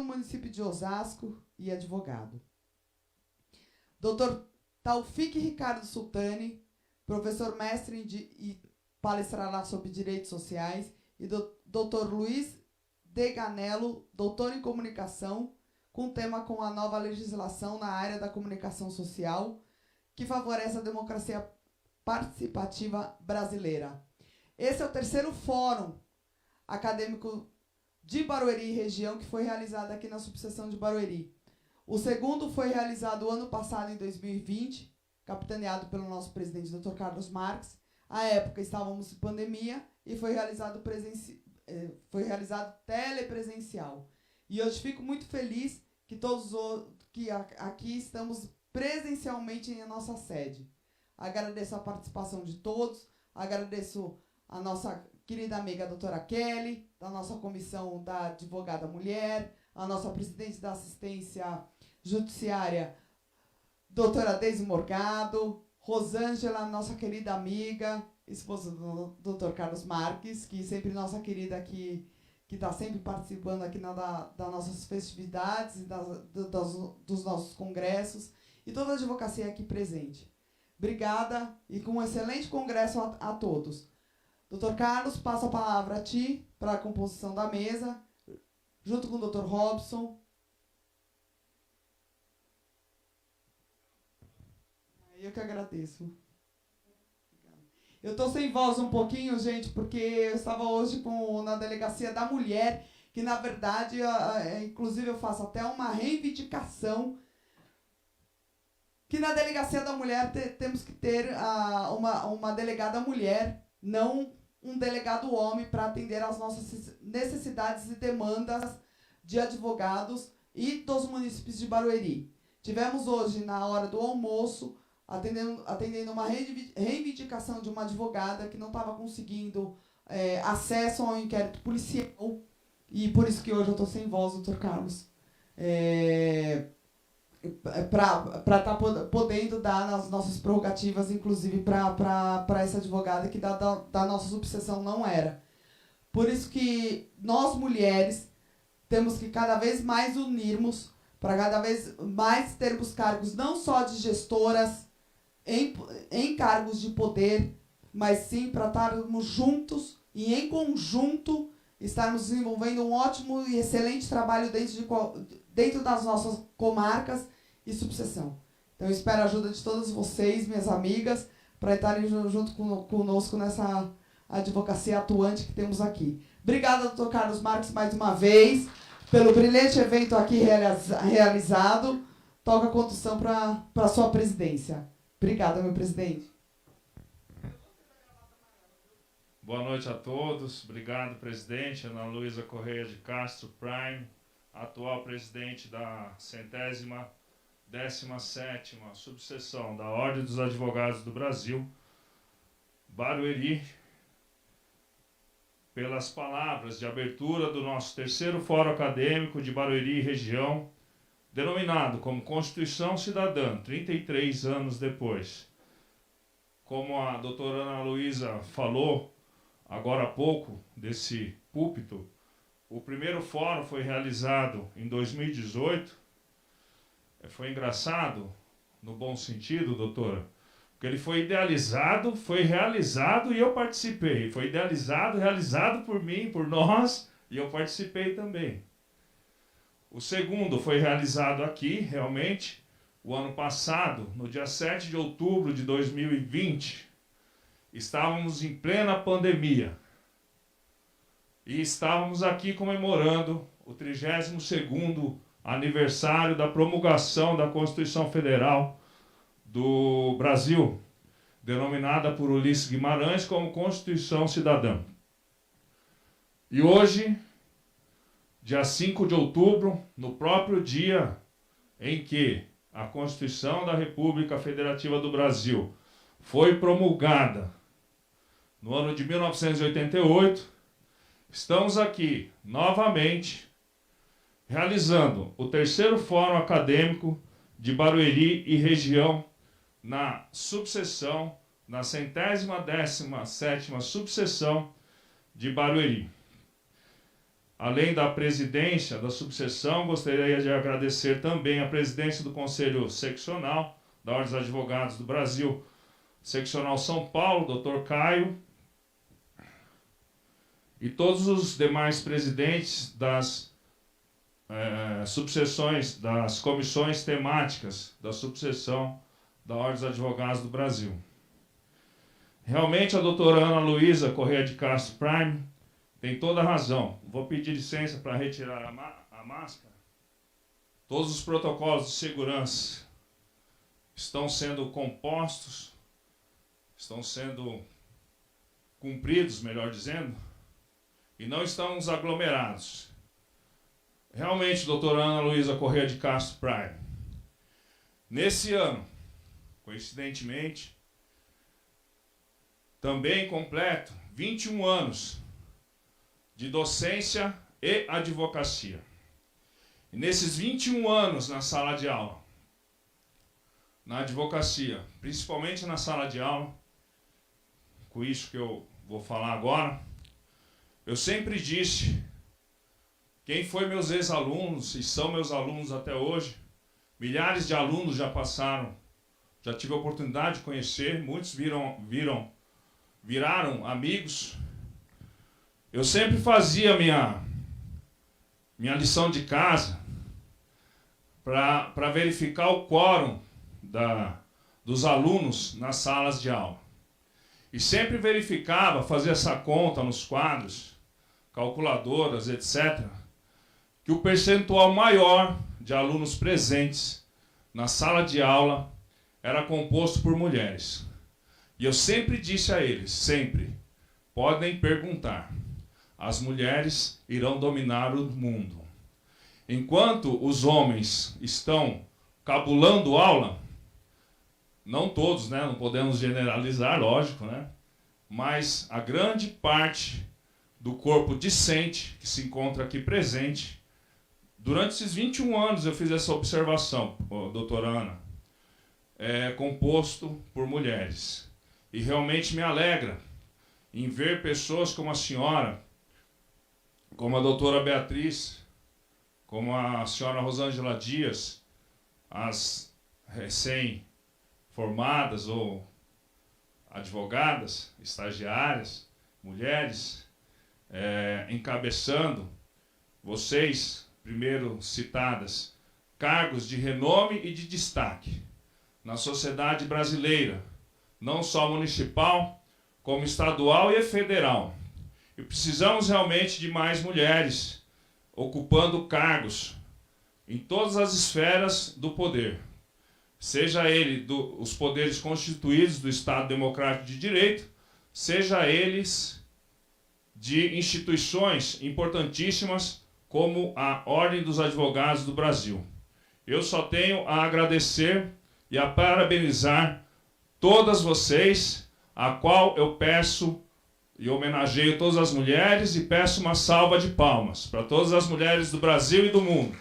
no município de Osasco e advogado. Dr. Taufik Ricardo Sultani, professor mestre e palestrará sobre direitos sociais, e Dr. Luiz Deganello, doutor em comunicação, com tema com a nova legislação na área da comunicação social, que favorece a democracia participativa brasileira. Esse é o terceiro fórum acadêmico de Barueri e região que foi realizado aqui na subseção de Barueri. O segundo foi realizado ano passado, em 2020, capitaneado pelo nosso presidente, Dr. Carlos Marques. À época estávamos em pandemia e foi realizado telepresencial. E hoje fico muito feliz que aqui estamos presencialmente em nossa sede. Agradeço a participação de todos, agradeço a nossa querida amiga doutora Kelly, da nossa comissão da advogada mulher, a nossa presidente da assistência judiciária, doutora Deise Morgado, Rosângela, nossa querida amiga, esposa do doutor Carlos Marques, que sempre nossa querida que está sempre participando aqui das nossas festividades e dos nossos congressos, e toda a advocacia aqui presente. Obrigada e com um excelente congresso a todos. Doutor Carlos, passo a palavra a ti para a composição da mesa, junto com o doutor Robson. Eu que agradeço. Eu estou sem voz um pouquinho, gente, porque eu estava hoje na Delegacia da Mulher, que, na verdade, inclusive eu faço até uma reivindicação, que na Delegacia da Mulher temos que ter uma delegada mulher, não um delegado homem, para atender às nossas necessidades e demandas de advogados e dos municípios de Barueri. Tivemos hoje, na hora do almoço, atendendo uma reivindicação de uma advogada que não estava conseguindo acesso ao inquérito policial, e por isso que hoje eu estou sem voz, doutor Carlos, para estar podendo dar as nossas prerrogativas, inclusive para essa advogada que da nossa subseção não era. Por isso que nós, mulheres, temos que cada vez mais unirmos para cada vez mais termos cargos não só de gestoras, em cargos de poder, mas sim para estarmos juntos e em conjunto estarmos desenvolvendo um ótimo e excelente trabalho dentro das nossas comarcas e subseção. Então, eu espero a ajuda de todas vocês, minhas amigas, para estarem junto conosco nessa advocacia atuante que temos aqui. Obrigada, doutor Carlos Marques, mais uma vez, pelo brilhante evento aqui realizado. Toca a condução para a sua presidência. Obrigada, meu presidente. Boa noite a todos. Obrigado, presidente Ana Luísa Correia de Castro Prime, atual presidente da 117ª subseção da Ordem dos Advogados do Brasil, Barueri, pelas palavras de abertura do nosso terceiro Fórum Acadêmico de Barueri e região, denominado como Constituição Cidadã, 33 anos depois. Como a doutora Ana Luísa falou agora há pouco desse púlpito, o primeiro fórum foi realizado em 2018. Foi engraçado, no bom sentido, doutora, porque ele foi idealizado, foi realizado e eu participei. Foi idealizado, realizado por mim, por nós, e eu participei também. O segundo foi realizado aqui, realmente, o ano passado, no dia 7 de outubro de 2020. Estávamos em plena pandemia. E estávamos aqui comemorando o 32º aniversário da promulgação da Constituição Federal do Brasil, denominada por Ulisses Guimarães como Constituição Cidadã. E hoje, dia 5 de outubro, no próprio dia em que a Constituição da República Federativa do Brasil foi promulgada, no ano de 1988, estamos aqui novamente realizando o terceiro Fórum Acadêmico de Barueri e região na subseção, na 117ª subseção de Barueri. além da presidência da subseção, gostaria de agradecer também a presidência do Conselho Seccional da Ordem dos Advogados do Brasil, Seccional São Paulo, Dr. Caio, e todos os demais presidentes das subseções, das comissões temáticas da subseção da Ordem dos Advogados do Brasil. Realmente, a doutora Ana Luísa Corrêa de Castro Prime tem toda a razão. Vou pedir licença para retirar a máscara. Todos os protocolos de segurança estão sendo compostos, estão sendo cumpridos, melhor dizendo, e não estamos aglomerados. Realmente, doutora Ana Luísa Corrêa de Castro Prime, nesse ano, coincidentemente, também completo 21 anos de docência e advocacia. E nesses 21 anos na sala de aula, na advocacia, principalmente na sala de aula, com isso que eu vou falar agora, eu sempre disse, quem foi meus ex-alunos e são meus alunos até hoje, milhares de alunos já passaram, já tive a oportunidade de conhecer, muitos viraram amigos. Eu sempre fazia minha lição de casa para verificar o quórum dos alunos nas salas de aula. E sempre verificava, fazia essa conta nos quadros, calculadoras, etc., que o percentual maior de alunos presentes na sala de aula era composto por mulheres. E eu sempre disse a eles, sempre, podem perguntar, as mulheres irão dominar o mundo. Enquanto os homens estão cabulando aula, não todos, né? Não podemos generalizar, lógico, né? Mas a grande parte do corpo discente que se encontra aqui presente, durante esses 21 anos eu fiz essa observação, doutora Ana, é composto por mulheres. E realmente me alegra em ver pessoas como a senhora, como a doutora Beatriz, como a senhora Rosângela Dias, as recém-formadas ou advogadas, estagiárias, mulheres, encabeçando, vocês, primeiro citadas, cargos de renome e de destaque na sociedade brasileira, não só municipal, como estadual e federal. E precisamos realmente de mais mulheres ocupando cargos em todas as esferas do poder, seja ele os poderes constituídos do Estado Democrático de Direito, seja eles de instituições importantíssimas como a Ordem dos Advogados do Brasil. Eu só tenho a agradecer e a parabenizar todas vocês, a qual eu peço e homenageio todas as mulheres e peço uma salva de palmas para todas as mulheres do Brasil e do mundo.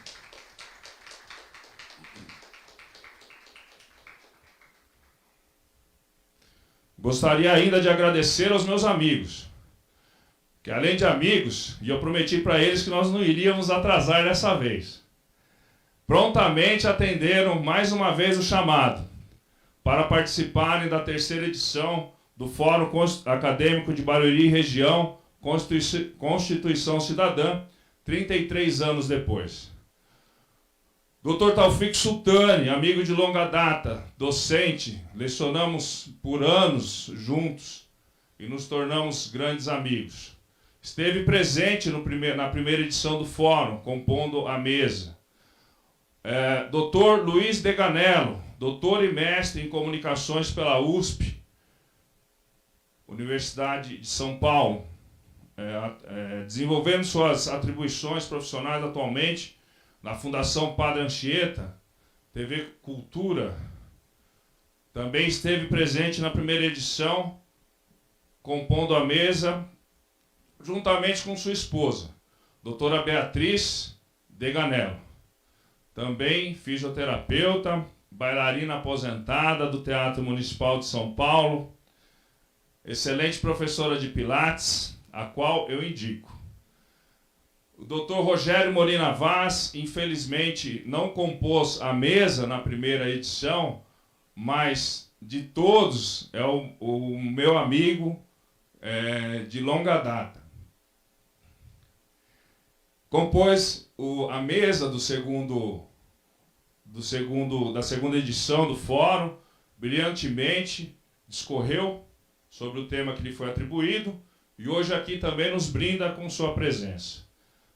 Gostaria ainda de agradecer aos meus amigos, que além de amigos, e eu prometi para eles que nós não iríamos atrasar dessa vez, prontamente atenderam mais uma vez o chamado para participarem da terceira edição do Fórum Acadêmico de Barueri Região, Constituição Cidadã, 33 anos depois. Dr. Taufik Sultani, amigo de longa data, docente, lecionamos por anos juntos e nos tornamos grandes amigos. Esteve presente na primeira edição do Fórum, compondo a mesa. Dr. Luiz Deganello, doutor e mestre em comunicações pela USP, Universidade de São Paulo, desenvolvendo suas atribuições profissionais atualmente na Fundação Padre Anchieta, TV Cultura. Também esteve presente na primeira edição, compondo a mesa, juntamente com sua esposa, doutora Beatriz Deganello. Também fisioterapeuta, bailarina aposentada do Teatro Municipal de São Paulo, excelente professora de Pilates, a qual eu indico. O doutor Rogério Molina Vaz, infelizmente, não compôs a mesa na primeira edição, mas de todos é o meu amigo de longa data. Compôs a mesa da segunda edição do fórum, brilhantemente, discorreu sobre o tema que lhe foi atribuído e hoje aqui também nos brinda com sua presença.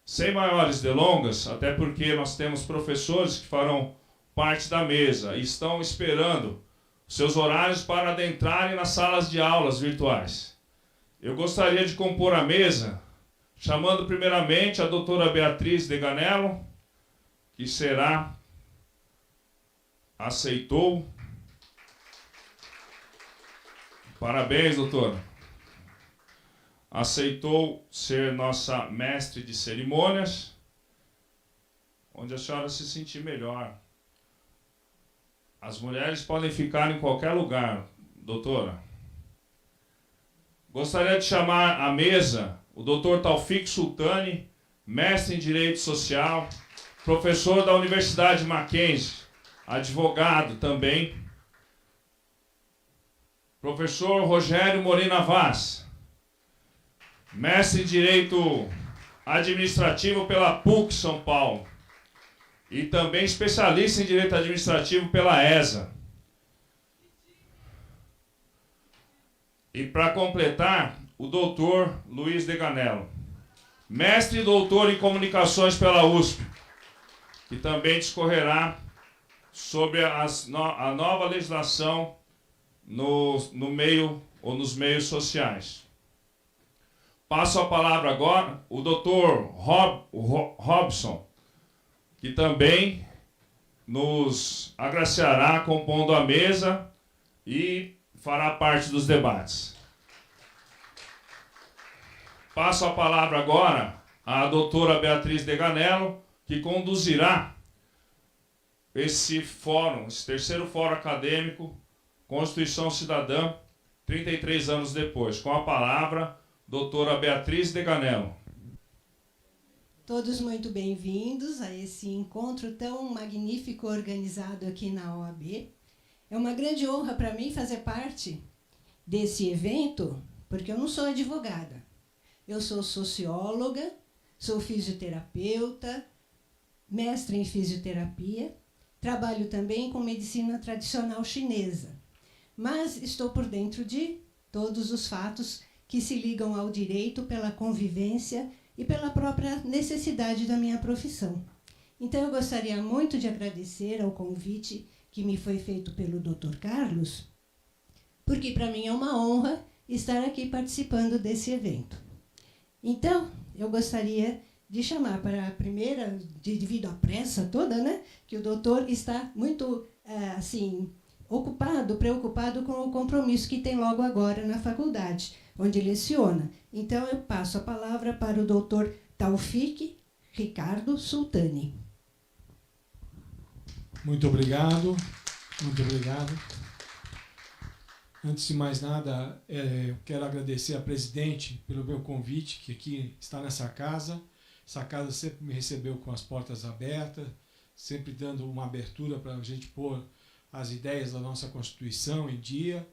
Sem maiores delongas, até porque nós temos professores que farão parte da mesa e estão esperando seus horários para adentrarem nas salas de aulas virtuais. Eu gostaria de compor a mesa, chamando primeiramente a doutora Beatriz Deganello, que aceitou. Parabéns, doutora. Aceitou ser nossa mestre de cerimônias, onde a senhora se sentir melhor. As mulheres podem ficar em qualquer lugar, doutora. Gostaria de chamar à mesa o doutor Taufik Sultani, mestre em Direito Social, professor da Universidade Mackenzie, advogado também. Professor Rogério Molina Vaz, mestre em Direito Administrativo pela PUC São Paulo e também especialista em Direito Administrativo pela ESA. E para completar, o doutor Luiz Deganello, mestre e doutor em Comunicações pela USP, que também discorrerá sobre a nova legislação no meio ou nos meios sociais. Passo a palavra agora o Dr. Robson, que também nos agraciará compondo a mesa e fará parte dos debates. Passo a palavra agora à doutora Beatriz Deganello, que conduzirá esse fórum, esse terceiro fórum acadêmico, Constituição Cidadã, 33 anos depois. Com a palavra, doutora Beatriz Deganello. Todos muito bem-vindos a esse encontro tão magnífico organizado aqui na OAB. É uma grande honra para mim fazer parte desse evento, porque eu não sou advogada. Eu sou socióloga, sou fisioterapeuta, mestre em fisioterapia, trabalho também com medicina tradicional chinesa, mas estou por dentro de todos os fatos que se ligam ao direito pela convivência e pela própria necessidade da minha profissão. Então, eu gostaria muito de agradecer ao convite que me foi feito pelo Dr. Carlos, porque para mim é uma honra estar aqui participando desse evento. Então, eu gostaria de chamar para a primeira, devido à pressa toda, né, que o doutor está muito, preocupado com o compromisso que tem logo agora na faculdade, onde leciona. Então, eu passo a palavra para o doutor Taufik Ricardo Sultani. Muito obrigado, muito obrigado. Antes de mais nada, eu quero agradecer à presidente pelo meu convite, que aqui está nessa casa. Essa casa sempre me recebeu com as portas abertas, sempre dando uma abertura para a gente pôr as ideias da nossa Constituição em dia,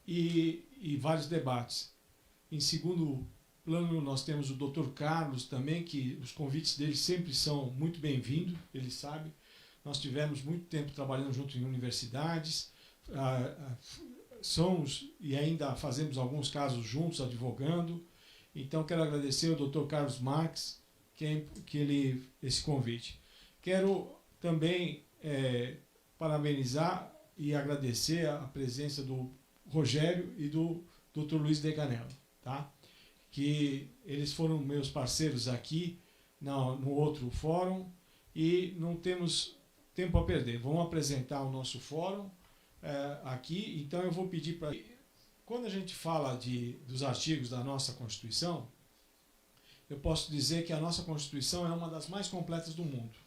e vários debates. Em segundo plano, nós temos o Dr. Carlos também, que os convites dele sempre são muito bem-vindos, ele sabe. Nós tivemos muito tempo trabalhando junto em universidades, somos e ainda fazemos alguns casos juntos, advogando. Então, quero agradecer ao Dr. Carlos Marques esse convite. Quero também parabenizar e agradecer a presença do Rogério e do Dr. Luiz Deganello, tá? Que eles foram meus parceiros aqui no outro fórum e não temos tempo a perder. Vamos apresentar o nosso fórum aqui, então eu vou pedir para... Quando a gente fala dos artigos da nossa Constituição, eu posso dizer que a nossa Constituição é uma das mais completas do mundo.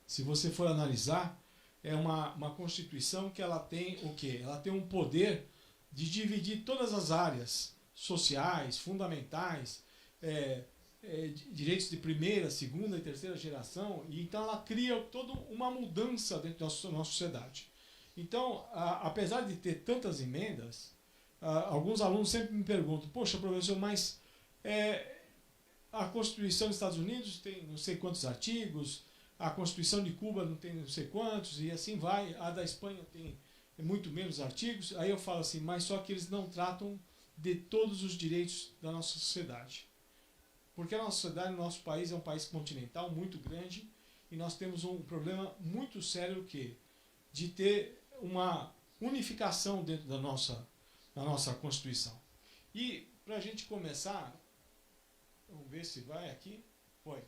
Se você for analisar, é uma Constituição que ela tem o quê? Ela tem um poder de dividir todas as áreas sociais, fundamentais, direitos de primeira, segunda e terceira geração, e então ela cria toda uma mudança dentro da nossa sociedade. Então, apesar de ter tantas emendas, alguns alunos sempre me perguntam, poxa, professor, mas a Constituição dos Estados Unidos tem não sei quantos artigos, a Constituição de Cuba não tem não sei quantos, e assim vai, a da Espanha tem muito menos artigos. Aí eu falo assim, mas só que eles não tratam de todos os direitos da nossa sociedade. Porque a nossa sociedade, o nosso país é um país continental muito grande, e nós temos um problema muito sério de ter uma unificação dentro da nossa Constituição. E, para a gente começar, vamos ver se vai aqui. Foi.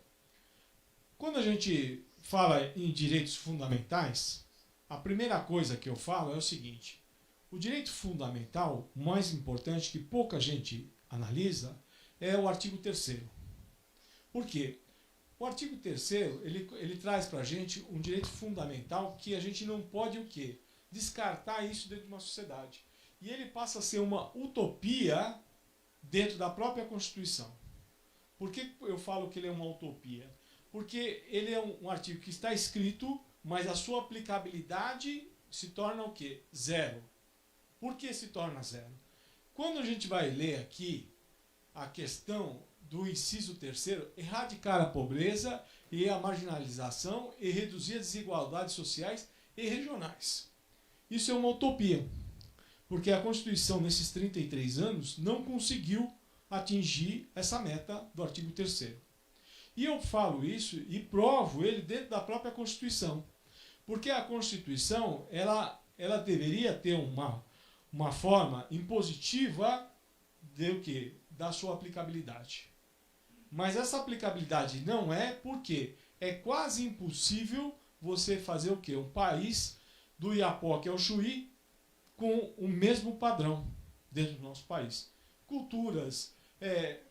Quando a gente fala em direitos fundamentais, a primeira coisa que eu falo é o seguinte: o direito fundamental, o mais importante, que pouca gente analisa, é o artigo 3º. Por quê? O artigo 3º, ele traz para a gente um direito fundamental que a gente não pode o quê? Descartar isso dentro de uma sociedade. E ele passa a ser uma utopia dentro da própria Constituição. Por que eu falo que ele é uma utopia? Porque ele é um artigo que está escrito, mas a sua aplicabilidade se torna o quê? Zero. Por que se torna zero? Quando a gente vai ler aqui a questão do inciso 3º, erradicar a pobreza e a marginalização e reduzir as desigualdades sociais e regionais. Isso é uma utopia, porque a Constituição, nesses 33 anos, não conseguiu atingir essa meta do artigo 3º. E eu falo isso e provo ele dentro da própria Constituição, porque a Constituição ela deveria ter uma forma impositiva de quê? Da sua aplicabilidade. Mas essa aplicabilidade não é, porque é quase impossível você fazer o quê? Um país do Iapoque ao Chuí com o mesmo padrão dentro do nosso país. Culturas,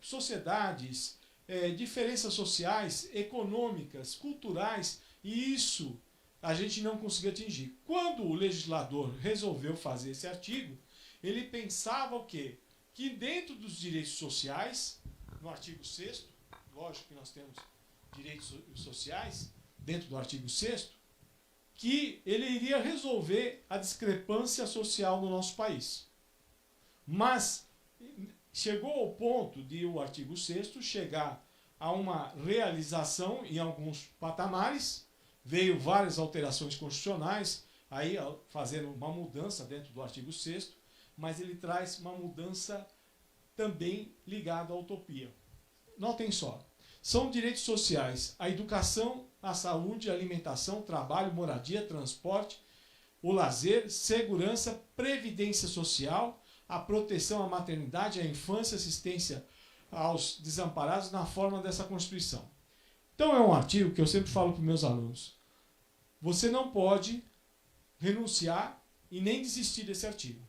sociedades, diferenças sociais, econômicas, culturais, e isso a gente não conseguiu atingir. Quando o legislador resolveu fazer esse artigo, ele pensava o quê? Que dentro dos direitos sociais, no artigo 6º, lógico que nós temos direitos sociais dentro do artigo 6º, que ele iria resolver a discrepância social no nosso país. Mas chegou ao ponto de o artigo 6º chegar a uma realização em alguns patamares, veio várias alterações constitucionais, aí fazendo uma mudança dentro do artigo 6º, mas ele traz uma mudança também ligada à utopia. Notem só, são direitos sociais: a educação, a saúde, a alimentação, trabalho, moradia, transporte, o lazer, segurança, previdência social, a proteção à maternidade, à infância, assistência aos desamparados na forma dessa Constituição. Então é um artigo que eu sempre falo para os meus alunos: você não pode renunciar e nem desistir desse artigo.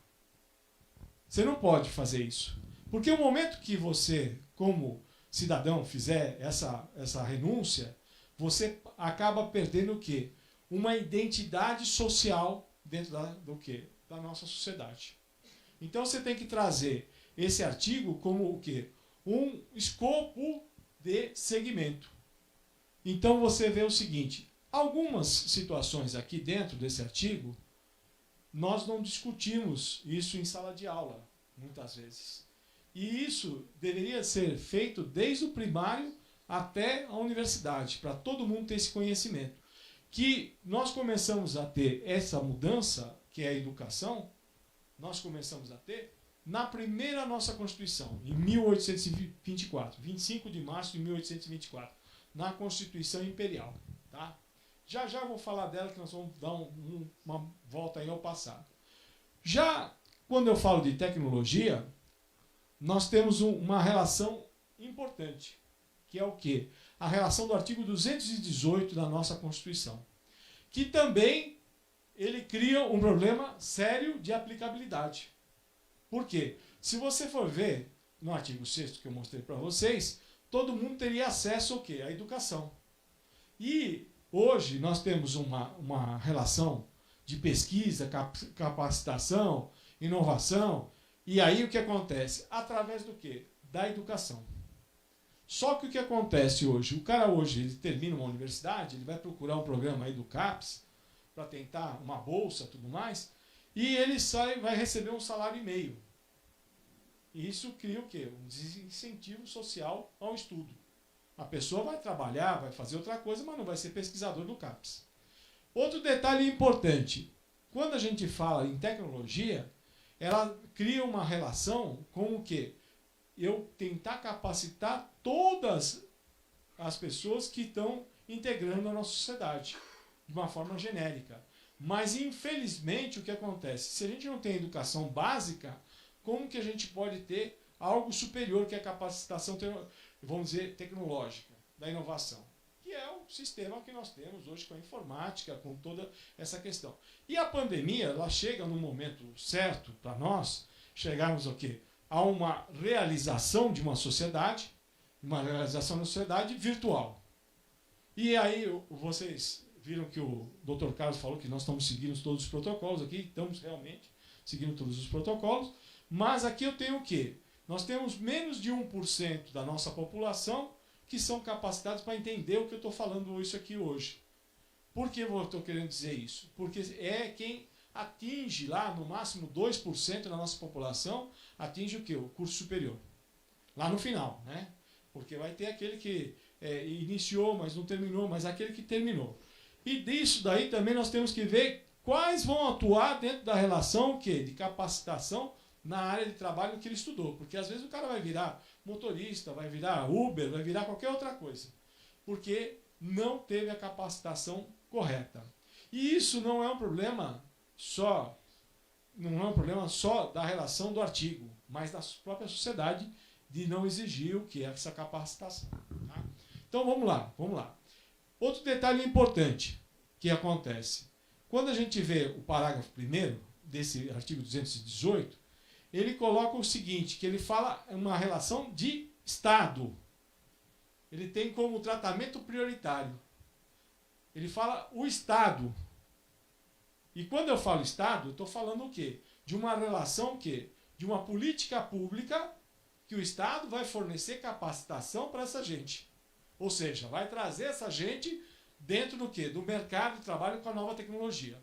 Você não pode fazer isso. Porque o momento que você, como cidadão, fizer essa renúncia, você acaba perdendo o quê? Uma identidade social dentro do quê? Da nossa sociedade. Então você tem que trazer esse artigo como o quê? Um escopo de segmento. Então você vê o seguinte: algumas situações aqui dentro desse artigo, nós não discutimos isso em sala de aula, muitas vezes. E isso deveria ser feito desde o primário até a universidade, para todo mundo ter esse conhecimento. Que nós começamos a ter essa mudança, que é a educação, nós começamos a ter na primeira nossa Constituição, em 1824, 25 de março de 1824, na Constituição Imperial. Tá? Já vou falar dela, que nós vamos dar uma volta aí ao passado. Já quando eu falo de tecnologia, nós temos uma relação importante, que é o quê? A relação do artigo 218 da nossa Constituição, que também ele cria um problema sério de aplicabilidade. Por quê? Se você for ver no artigo 6º que eu mostrei para vocês, todo mundo teria acesso ao quê? À educação. E hoje nós temos uma relação de pesquisa, capacitação, inovação, e aí o que acontece? Através do quê? Da educação. Só que o que acontece hoje? O cara hoje, ele termina uma universidade, ele vai procurar um programa aí do CAPES para tentar uma bolsa e tudo mais, e ele vai receber um salário e meio. E isso cria o quê? Um desincentivo social ao estudo. A pessoa vai trabalhar, vai fazer outra coisa, mas não vai ser pesquisador do CAPES. Outro detalhe importante. Quando a gente fala em tecnologia, ela cria uma relação com o quê? Eu tentar capacitar todas as pessoas que estão integrando a nossa sociedade, de uma forma genérica. Mas, infelizmente, o que acontece? Se a gente não tem educação básica, como que a gente pode ter algo superior que é a capacitação, vamos dizer, tecnológica, da inovação? Que é o sistema que nós temos hoje com a informática, com toda essa questão. E a pandemia, ela chega num momento certo para nós chegarmos ao quê? A uma realização de uma sociedade virtual. E aí vocês viram que o Dr. Carlos falou que nós estamos seguindo todos os protocolos aqui, estamos realmente seguindo todos os protocolos, mas aqui eu tenho o quê? Nós temos menos de 1% da nossa população que são capacitados para entender o que eu estou falando isso aqui hoje. Por que eu estou querendo dizer isso? Porque é quem atinge lá, no máximo 2% da nossa população, atinge o quê? O curso superior. Lá no final, né? Porque vai ter aquele que iniciou, mas não terminou, mas aquele que terminou. E disso daí também nós temos que ver quais vão atuar dentro da relação o quê? De capacitação na área de trabalho que ele estudou. Porque às vezes o cara vai virar motorista, vai virar Uber, vai virar qualquer outra coisa. Porque não teve a capacitação correta. E isso não é um problema só da relação do artigo, mas da própria sociedade de não exigir o que é essa capacitação. Tá? Então vamos lá. Outro detalhe importante que acontece. Quando a gente vê o parágrafo 1º desse artigo 218, ele coloca o seguinte, que ele fala uma relação de Estado. Ele tem como tratamento prioritário. Ele fala o Estado. E quando eu falo Estado, eu estou falando o quê? De uma relação o quê? De uma política pública que o Estado vai fornecer capacitação para essa gente. Ou seja, vai trazer essa gente dentro do quê? Do mercado de trabalho com a nova tecnologia.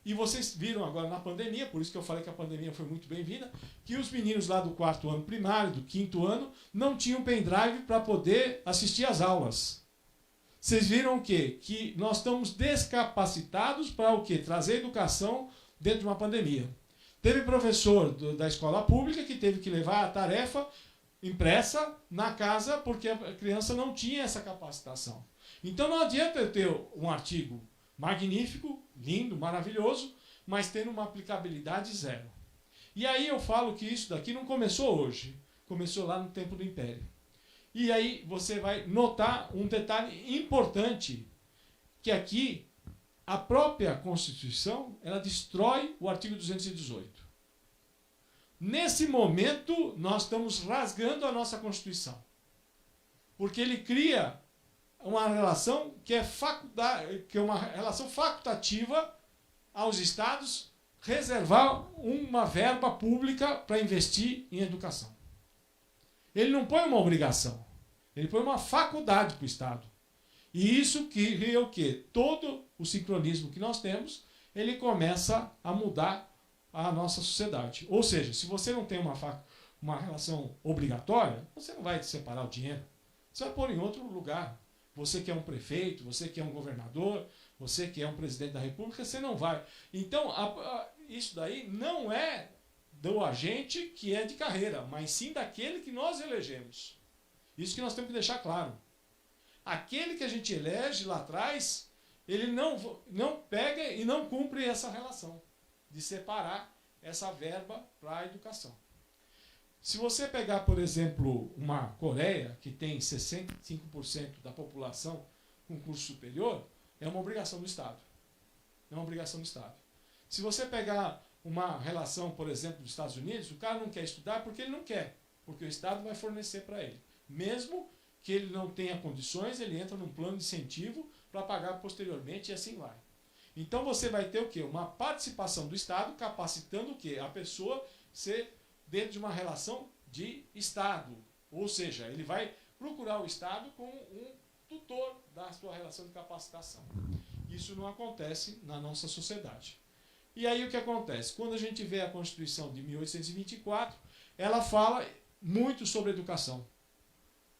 E vocês viram agora na pandemia, por isso que eu falei que a pandemia foi muito bem-vinda, que os meninos lá do 4º ano primário, do 5º ano, não tinham pendrive para poder assistir às aulas. Vocês viram o quê? Que nós estamos descapacitados para o quê? Trazer educação dentro de uma pandemia. Teve professor da escola pública que teve que levar a tarefa impressa na casa porque a criança não tinha essa capacitação. Então não adianta eu ter um artigo magnífico, lindo, maravilhoso, mas tendo uma aplicabilidade zero. E aí eu falo que isso daqui não começou hoje, começou lá no tempo do Império. E aí você vai notar um detalhe importante, que aqui a própria Constituição, ela destrói o artigo 218. Nesse momento, nós estamos rasgando a nossa Constituição. Porque ele cria uma relação que é uma relação facultativa aos Estados reservar uma verba pública para investir em educação. Ele não põe uma obrigação, ele põe uma faculdade para o Estado. E isso cria o quê? Todo o sincronismo que nós temos, ele começa a mudar a nossa sociedade. Ou seja, se você não tem uma relação obrigatória, você não vai separar o dinheiro. Você vai pôr em outro lugar. Você que é um prefeito, você que é um governador, você que é um presidente da República, você não vai. Então, isso daí não é do agente que é de carreira, mas sim daquele que nós elegemos. Isso que nós temos que deixar claro. Aquele que a gente elege lá atrás, ele não pega e não cumpre essa relação de separar essa verba para a educação. Se você pegar, por exemplo, uma Coreia, que tem 65% da população com curso superior, é uma obrigação do Estado. É uma obrigação do Estado. Se você pegar uma relação, por exemplo, dos Estados Unidos, o cara não quer estudar porque ele não quer, porque o Estado vai fornecer para ele. Mesmo que ele não tenha condições, ele entra num plano de incentivo para pagar posteriormente e assim vai. Então você vai ter o quê? Uma participação do Estado capacitando o quê? A pessoa ser dentro de uma relação de Estado. Ou seja, ele vai procurar o Estado como um tutor da sua relação de capacitação. Isso não acontece na nossa sociedade. E aí o que acontece? Quando a gente vê a Constituição de 1824, ela fala muito sobre educação.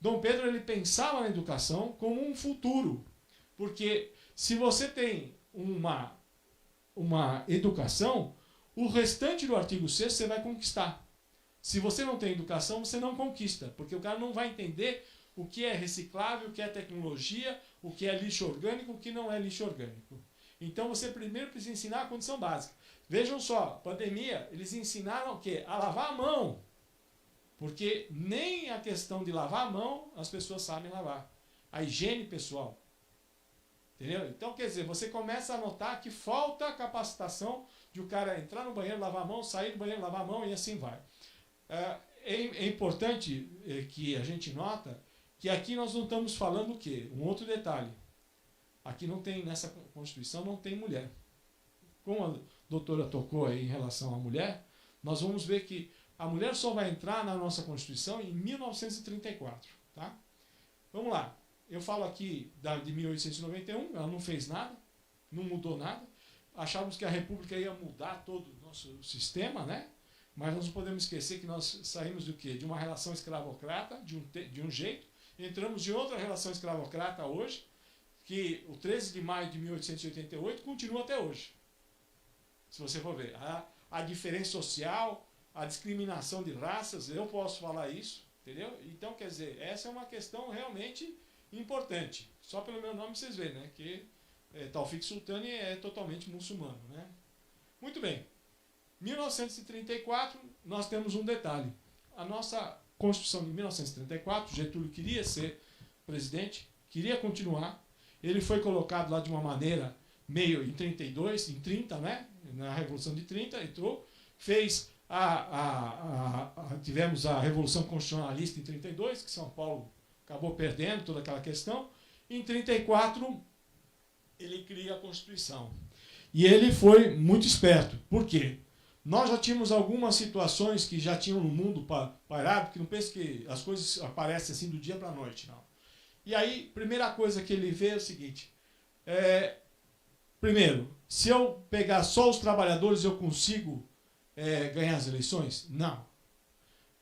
Dom Pedro ele pensava na educação como um futuro, porque se você tem uma educação, o restante do artigo 6º você vai conquistar. Se você não tem educação, você não conquista, porque o cara não vai entender o que é reciclável, o que é tecnologia, o que é lixo orgânico, o que não é lixo orgânico. Então você primeiro precisa ensinar a condição básica. Vejam só, pandemia, eles ensinaram o quê? A lavar a mão. Porque nem a questão de lavar a mão as pessoas sabem lavar. A higiene pessoal. Entendeu? Então, quer dizer, você começa a notar que falta capacitação de o cara entrar no banheiro, lavar a mão, sair do banheiro, lavar a mão e assim vai. É importante que a gente nota que aqui nós não estamos falando o quê? Um outro detalhe. Aqui não tem, nessa Constituição, não tem mulher. Como a doutora tocou aí em relação à mulher, nós vamos ver que a mulher só vai entrar na nossa Constituição em 1934. Tá? Vamos lá. Eu falo aqui de 1891, ela não fez nada, não mudou nada. Achávamos que a República ia mudar todo o nosso sistema, né? Mas nós não podemos esquecer que nós saímos do quê? De uma relação escravocrata, de um jeito, entramos de outra relação escravocrata hoje, que o 13 de maio de 1888 continua até hoje. Se você for ver, a diferença social, a discriminação de raças, eu posso falar isso, entendeu? Então, quer dizer, essa é uma questão realmente importante. Só pelo meu nome vocês veem, né? Que Taufik Sultani é totalmente muçulmano, né? Muito bem. 1934, nós temos um detalhe. A nossa Constituição de 1934, Getúlio queria ser presidente, queria continuar. Ele foi colocado lá de uma maneira meio em 32, em 30, né? Na Revolução de 30, entrou, fez tivemos a Revolução Constitucionalista em 32, que São Paulo acabou perdendo toda aquela questão. Em 34, ele cria a Constituição. E ele foi muito esperto. Por quê? Nós já tínhamos algumas situações que já tinham no mundo parado, porque não pense que as coisas aparecem assim do dia para a noite, não. E aí, primeira coisa que ele vê é o seguinte. Primeiro, se eu pegar só os trabalhadores, eu consigo ganhar as eleições? Não.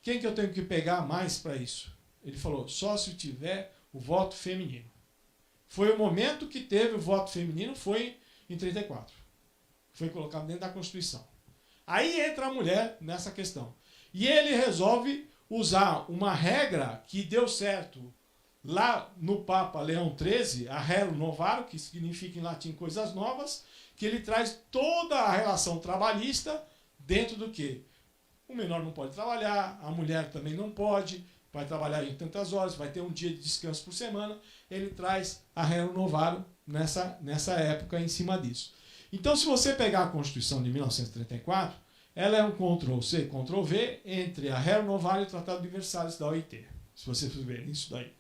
Quem que eu tenho que pegar mais para isso? Ele falou, só se tiver o voto feminino. Foi o momento que teve o voto feminino, foi em 34. Foi colocado dentro da Constituição. Aí entra a mulher nessa questão. E ele resolve usar uma regra que deu certo lá no Papa Leão XIII, a Rerum Novarum, que significa em latim coisas novas, que ele traz toda a relação trabalhista dentro do quê? O menor não pode trabalhar, a mulher também não pode, vai trabalhar em tantas horas, vai ter um dia de descanso por semana. Ele traz a Rerum Novarum nessa época em cima disso. Então, se você pegar a Constituição de 1934, ela é um Ctrl-C, Ctrl-V entre a Rerum Novarum e o Tratado de Versalhes da OIT. Se você for ver isso daí.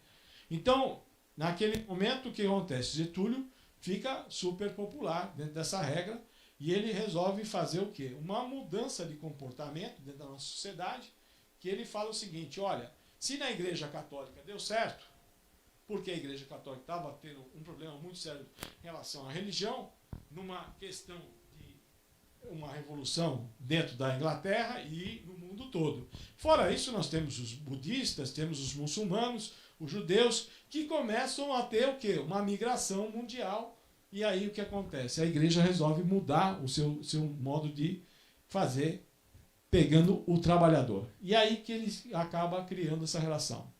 Então, naquele momento, o que acontece? Getúlio fica super popular dentro dessa regra e ele resolve fazer o quê? Uma mudança de comportamento dentro da nossa sociedade, que ele fala o seguinte, olha, se na Igreja Católica deu certo, porque a Igreja Católica estava tendo um problema muito sério em relação à religião, numa questão de uma revolução dentro da Inglaterra e no mundo todo. Fora isso, nós temos os budistas, temos os muçulmanos, os judeus, que começam a ter o quê? Uma migração mundial. E aí o que acontece? A igreja resolve mudar o seu modo de fazer, pegando o trabalhador. E aí que ele acaba criando essa relação.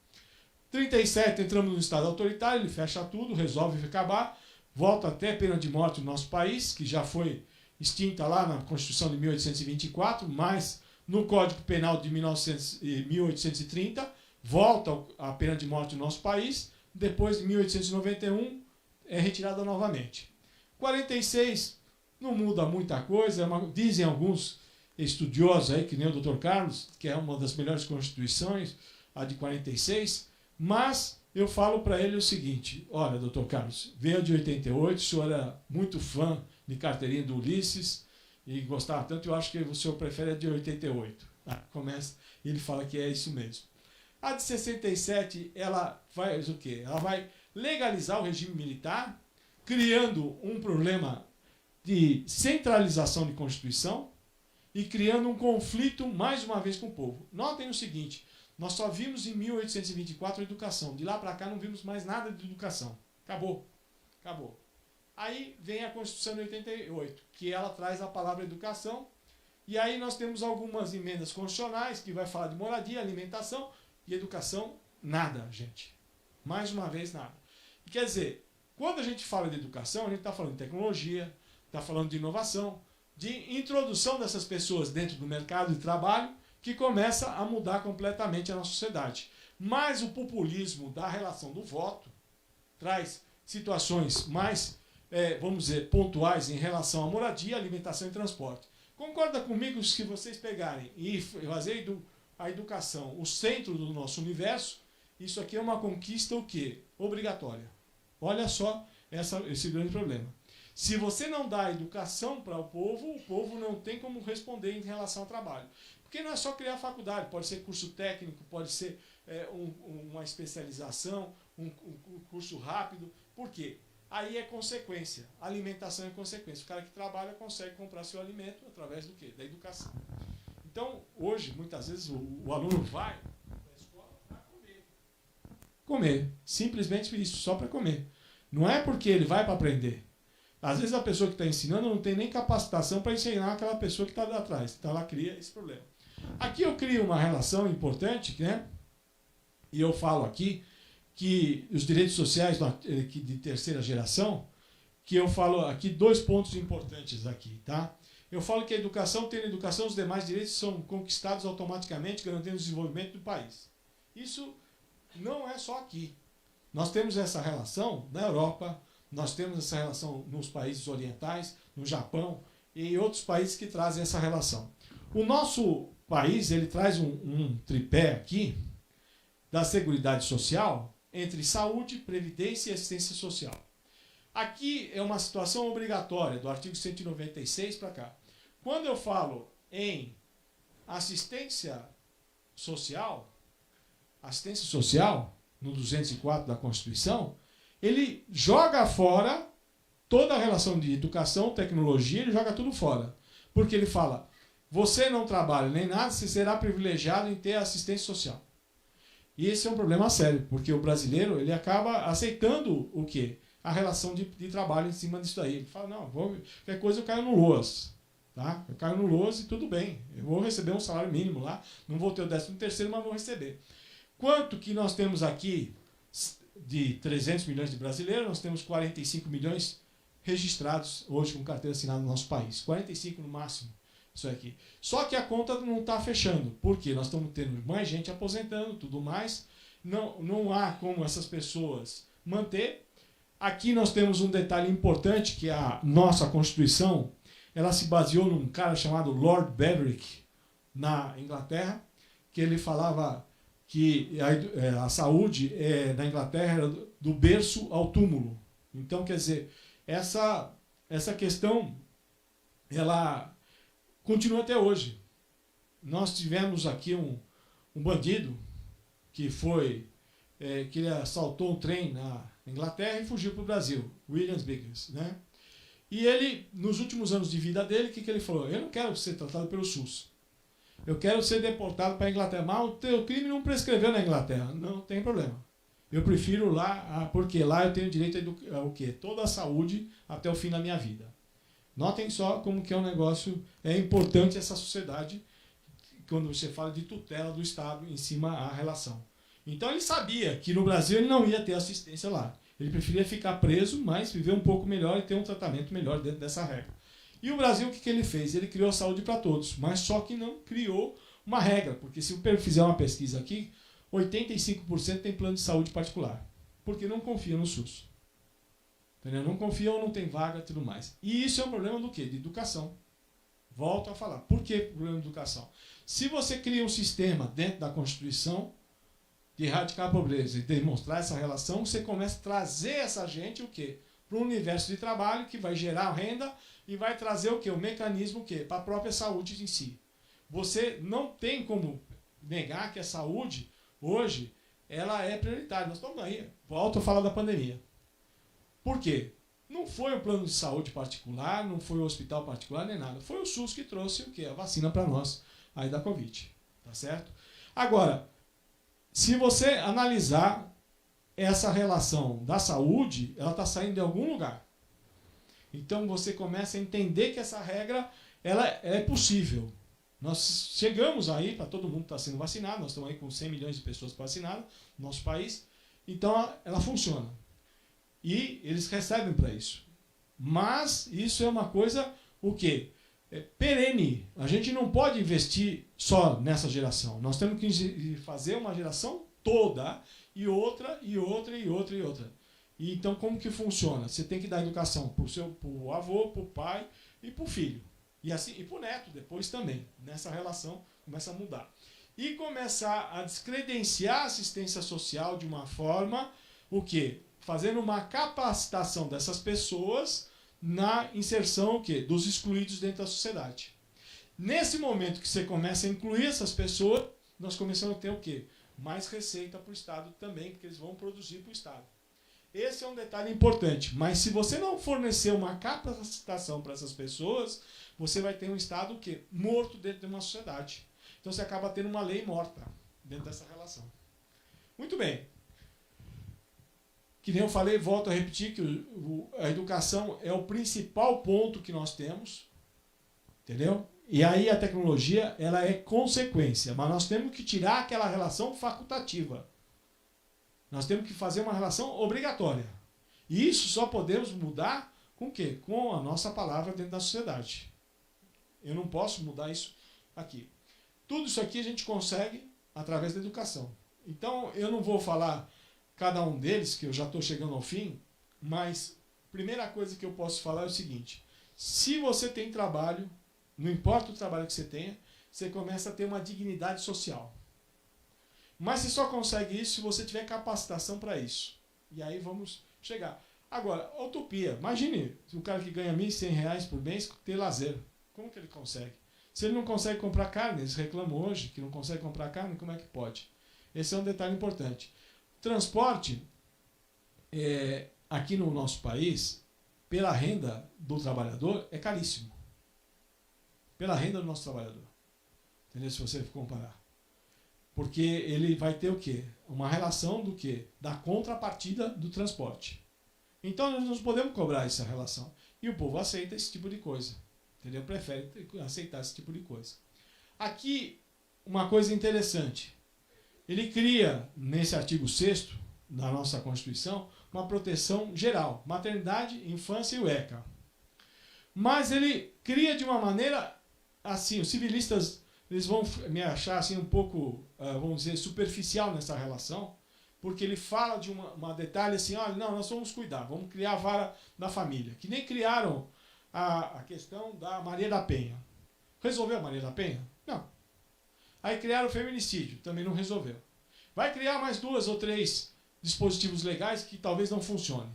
37, entramos no estado autoritário, ele fecha tudo, resolve acabar, volta até pena de morte no nosso país, que já foi extinta lá na Constituição de 1824, mas no Código Penal de 1830, volta a pena de morte no nosso país, depois de 1891 é retirada novamente. 46 não muda muita coisa, dizem alguns estudiosos aí, que nem o Dr. Carlos, que é uma das melhores constituições, a de 46, mas eu falo para ele o seguinte, olha, Dr. Carlos, veio a de 88, o senhor era muito fã de carteirinha do Ulisses e gostava tanto, eu acho que o senhor prefere a de 88. Começa, ele fala que é isso mesmo. A de 67, ela faz o quê? Ela vai legalizar o regime militar, criando um problema de centralização de Constituição e criando um conflito, mais uma vez, com o povo. Notem o seguinte, nós só vimos em 1824 a educação. De lá para cá não vimos mais nada de educação. Acabou. Acabou. Aí vem a Constituição de 88, que ela traz a palavra educação. E aí nós temos algumas emendas constitucionais que vai falar de moradia, alimentação e educação, nada, gente. Mais uma vez, nada. E quer dizer, quando a gente fala de educação, a gente está falando de tecnologia, está falando de inovação, de introdução dessas pessoas dentro do mercado de trabalho, que começa a mudar completamente a nossa sociedade. Mas o populismo da relação do voto traz situações mais, vamos dizer, pontuais em relação à moradia, alimentação e transporte. Concorda comigo se vocês pegarem e fazer a educação o centro do nosso universo, isso aqui é uma conquista o quê? Obrigatória. Olha só esse grande problema. Se você não dá educação para o povo não tem como responder em relação ao trabalho. Porque não é só criar faculdade, pode ser curso técnico, pode ser uma especialização, um curso rápido. Por quê? Aí é consequência. A alimentação é consequência. O cara que trabalha consegue comprar seu alimento através do quê? Da educação. Então, hoje, muitas vezes, o aluno vai para a escola para comer. Comer. Simplesmente isso, só para comer. Não é porque ele vai para aprender. Às vezes a pessoa que está ensinando não tem nem capacitação para ensinar aquela pessoa que está atrás. Então ela cria esse problema. Aqui eu crio uma relação importante, né? E eu falo aqui que os direitos sociais de terceira geração, que eu falo aqui 2 pontos importantes aqui, tá? Eu falo que a educação, tendo educação, os demais direitos são conquistados automaticamente, garantindo o desenvolvimento do país. Isso não é só aqui. Nós temos essa relação na Europa, nós temos essa relação nos países orientais, no Japão e em outros países que trazem essa relação. O nosso país, ele traz um tripé aqui da Seguridade Social entre saúde, previdência e assistência social. Aqui é uma situação obrigatória, do artigo 196 para cá. Quando eu falo em assistência social, no 204 da Constituição, ele joga fora toda a relação de educação, tecnologia, ele joga tudo fora. Porque ele fala, você não trabalha nem nada, você será privilegiado em ter assistência social. E esse é um problema sério, porque o brasileiro ele acaba aceitando o quê? A relação de trabalho em cima disso daí. Ele fala, não, qualquer coisa eu caio no LOAS. Tá? Eu caio no LOAS e tudo bem. Eu vou receber um salário mínimo lá, não vou ter o 13º, mas vou receber. Quanto que nós temos aqui de 300 milhões de brasileiros, nós temos 45 milhões registrados hoje com carteira assinada no nosso país. 45 no máximo, isso aqui. Só que a conta não está fechando. Por quê? Nós estamos tendo mais gente aposentando, tudo mais. Não há como essas pessoas manter. Aqui nós temos um detalhe importante, que a nossa Constituição, ela se baseou num cara chamado Lord Beverick, na Inglaterra, que ele falava que a saúde na Inglaterra era do berço ao túmulo. Então, quer dizer, essa questão, ela continua até hoje. Nós tivemos aqui um bandido que que ele assaltou um trem na Inglaterra e fugiu para o Brasil, Williams Biggers, né? E ele, nos últimos anos de vida dele, o que ele falou? Eu não quero ser tratado pelo SUS. Eu quero ser deportado para a Inglaterra. Mas o teu crime não prescreveu na Inglaterra. Não tem problema. Eu prefiro lá, porque lá eu tenho direito ao quê? Toda a saúde até o fim da minha vida. Notem só como que é um negócio, é importante essa sociedade, quando você fala de tutela do Estado em cima da relação. Então ele sabia que no Brasil ele não ia ter assistência lá. Ele preferia ficar preso, mas viver um pouco melhor e ter um tratamento melhor dentro dessa regra. E o Brasil, o que ele fez? Ele criou a saúde para todos, mas só que não criou uma regra, porque se eu fizer uma pesquisa aqui, 85% tem plano de saúde particular, porque não confia no SUS. Entendeu? Não confia ou não tem vaga e tudo mais. E isso é um problema do quê? De educação. Volto a falar. Por que problema de educação? Se você cria um sistema dentro da Constituição de erradicar a pobreza e demonstrar essa relação, você começa a trazer essa gente o quê? Para um universo de trabalho que vai gerar renda e vai trazer o quê? O mecanismo o quê? Para a própria saúde em si. Você não tem como negar que a saúde hoje, ela é prioritária. Nós estamos aí, volto a falar da pandemia. Por quê? Não foi o plano de saúde particular, não foi o hospital particular, nem nada. Foi o SUS que trouxe o quê? A vacina para nós, aí da Covid. Tá certo? Agora, se você analisar essa relação da saúde, ela está saindo de algum lugar. Então você começa a entender que essa regra ela é possível. Nós chegamos aí, para todo mundo estar sendo vacinado, nós estamos aí com 100 milhões de pessoas vacinadas no nosso país, então ela funciona. E eles recebem para isso. Mas isso é uma coisa, o quê? É perene. A gente não pode investir só nessa geração. Nós temos que fazer uma geração toda, e outra, e outra, e outra, e outra. E então como que funciona? Você tem que dar educação para o avô, para o pai e para o filho. E assim, e para o neto depois também. Nessa relação começa a mudar. E começar a descredenciar a assistência social de uma forma, o quê? Fazendo uma capacitação dessas pessoas na inserção, o quê? Dos excluídos dentro da sociedade. Nesse momento que você começa a incluir essas pessoas, nós começamos a ter o quê? Mais receita para o Estado também, porque eles vão produzir para o Estado. Esse é um detalhe importante. Mas se você não fornecer uma capacitação para essas pessoas, você vai ter um Estado o quê? Morto dentro de uma sociedade. Então você acaba tendo uma lei morta dentro dessa relação. Muito bem. Que nem eu falei, volto a repetir que a educação é o principal ponto que nós temos. Entendeu? E aí a tecnologia ela é consequência. Mas nós temos que tirar aquela relação facultativa. Nós temos que fazer uma relação obrigatória. E isso só podemos mudar com o quê? Com a nossa palavra dentro da sociedade. Eu não posso mudar isso aqui. Tudo isso aqui a gente consegue através da educação. Então, eu não vou falar cada um deles, que eu já estou chegando ao fim, mas a primeira coisa que eu posso falar é o seguinte. Se você tem trabalho, não importa o trabalho que você tenha, você começa a ter uma dignidade social. Mas você só consegue isso se você tiver capacitação para isso. E aí vamos chegar. Agora, utopia. Imagine um cara que ganha R$1.100 por mês ter lazer. Como que ele consegue? Se ele não consegue comprar carne, eles reclamam hoje que não consegue comprar carne, como é que pode? Esse é um detalhe importante. Transporte, aqui no nosso país, pela renda do trabalhador, é caríssimo. Pela renda do nosso trabalhador. Entendeu? Se você comparar. Porque ele vai ter o quê? Uma relação do quê? Da contrapartida do transporte. Então nós não podemos cobrar essa relação. E o povo aceita esse tipo de coisa. Entendeu? Prefere aceitar esse tipo de coisa. Aqui, uma coisa interessante. Ele cria, nesse artigo 6º da nossa Constituição, uma proteção geral. Maternidade, infância e o ECA. Mas ele cria de uma maneira assim, os civilistas eles vão me achar assim, um pouco, vamos dizer, superficial nessa relação, porque ele fala de uma detalhe assim, olha, não, nós vamos cuidar, vamos criar a vara da família. Que nem criaram a questão da Maria da Penha. Resolveu a Maria da Penha? Não. Aí criaram o feminicídio, também não resolveu. Vai criar mais 2 ou 3 dispositivos legais que talvez não funcionem.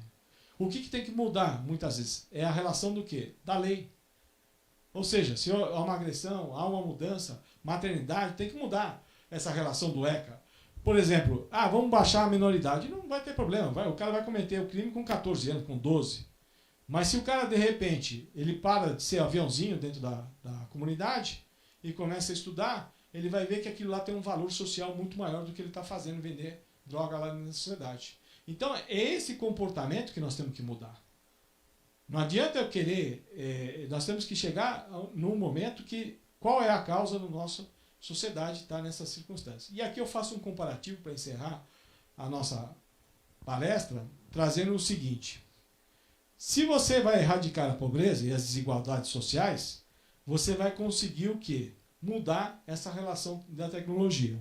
O que tem que mudar, muitas vezes, é a relação do quê? Da lei. Ou seja, se há uma agressão, há uma mudança, maternidade, tem que mudar essa relação do ECA. Por exemplo, vamos baixar a minoridade. Não vai ter problema, o cara vai cometer o crime com 14 anos, com 12. Mas se o cara, de repente, ele para de ser aviãozinho dentro da comunidade e começa a estudar, ele vai ver que aquilo lá tem um valor social muito maior do que ele está fazendo, vender droga lá na sociedade. Então, é esse comportamento que nós temos que mudar. Não adianta eu querer, nós temos que chegar num momento que, qual é a causa da nossa sociedade estar nessas circunstâncias. E aqui eu faço um comparativo para encerrar a nossa palestra, trazendo o seguinte. Se você vai erradicar a pobreza e as desigualdades sociais, você vai conseguir o quê? Mudar essa relação da tecnologia.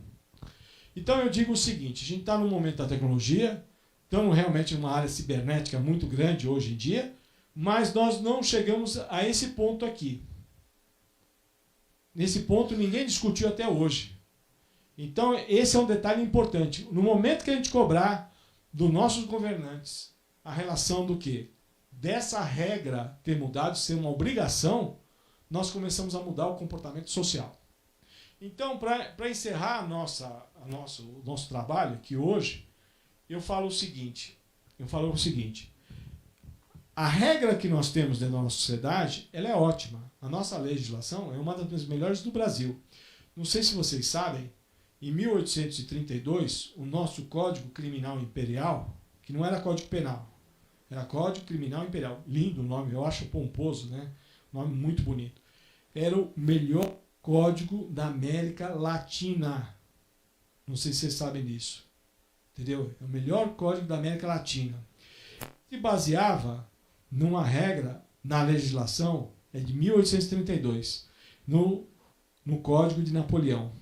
Então eu digo o seguinte, a gente está no momento da tecnologia, estamos realmente numa área cibernética muito grande hoje em dia, mas nós não chegamos a esse ponto aqui. Nesse ponto ninguém discutiu até hoje. Então esse é um detalhe importante. No momento que a gente cobrar dos nossos governantes a relação do quê? Dessa regra ter mudado, ser uma obrigação, nós começamos a mudar o comportamento social. Então, para encerrar o nosso trabalho aqui hoje, eu falo o seguinte, a regra que nós temos dentro da nossa sociedade, ela é ótima. A nossa legislação é uma das melhores do Brasil. Não sei se vocês sabem, em 1832, o nosso Código Criminal Imperial, que não era Código Penal, era Código Criminal Imperial. Lindo o nome, eu acho pomposo, né? Nome muito bonito. Era o melhor código da América Latina. Não sei se vocês sabem disso. Entendeu? É o melhor código da América Latina. Se baseava numa regra na legislação, é de 1832, no Código de Napoleão.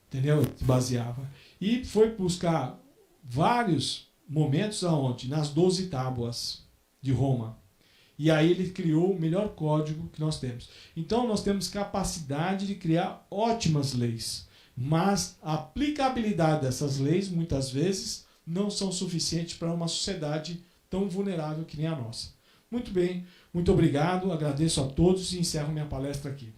Entendeu? Se baseava. E foi buscar vários momentos aonde? Nas 12 tábuas de Roma. E aí ele criou o melhor código que nós temos. Então nós temos capacidade de criar ótimas leis, mas a aplicabilidade dessas leis, muitas vezes, não são suficientes para uma sociedade tão vulnerável que nem a nossa. Muito bem, muito obrigado, agradeço a todos e encerro minha palestra aqui.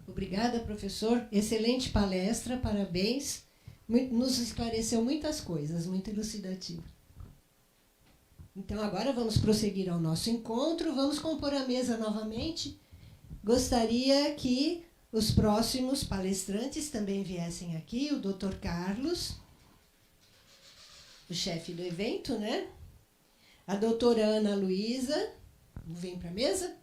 Obrigada, professor. Excelente palestra, parabéns. Nos esclareceu muitas coisas, muito elucidativo. Então, agora vamos prosseguir ao nosso encontro, vamos compor a mesa novamente. Gostaria que os próximos palestrantes também viessem aqui, o Dr. Carlos, o chefe do evento, né? A doutora Ana Luísa, vem para a mesa.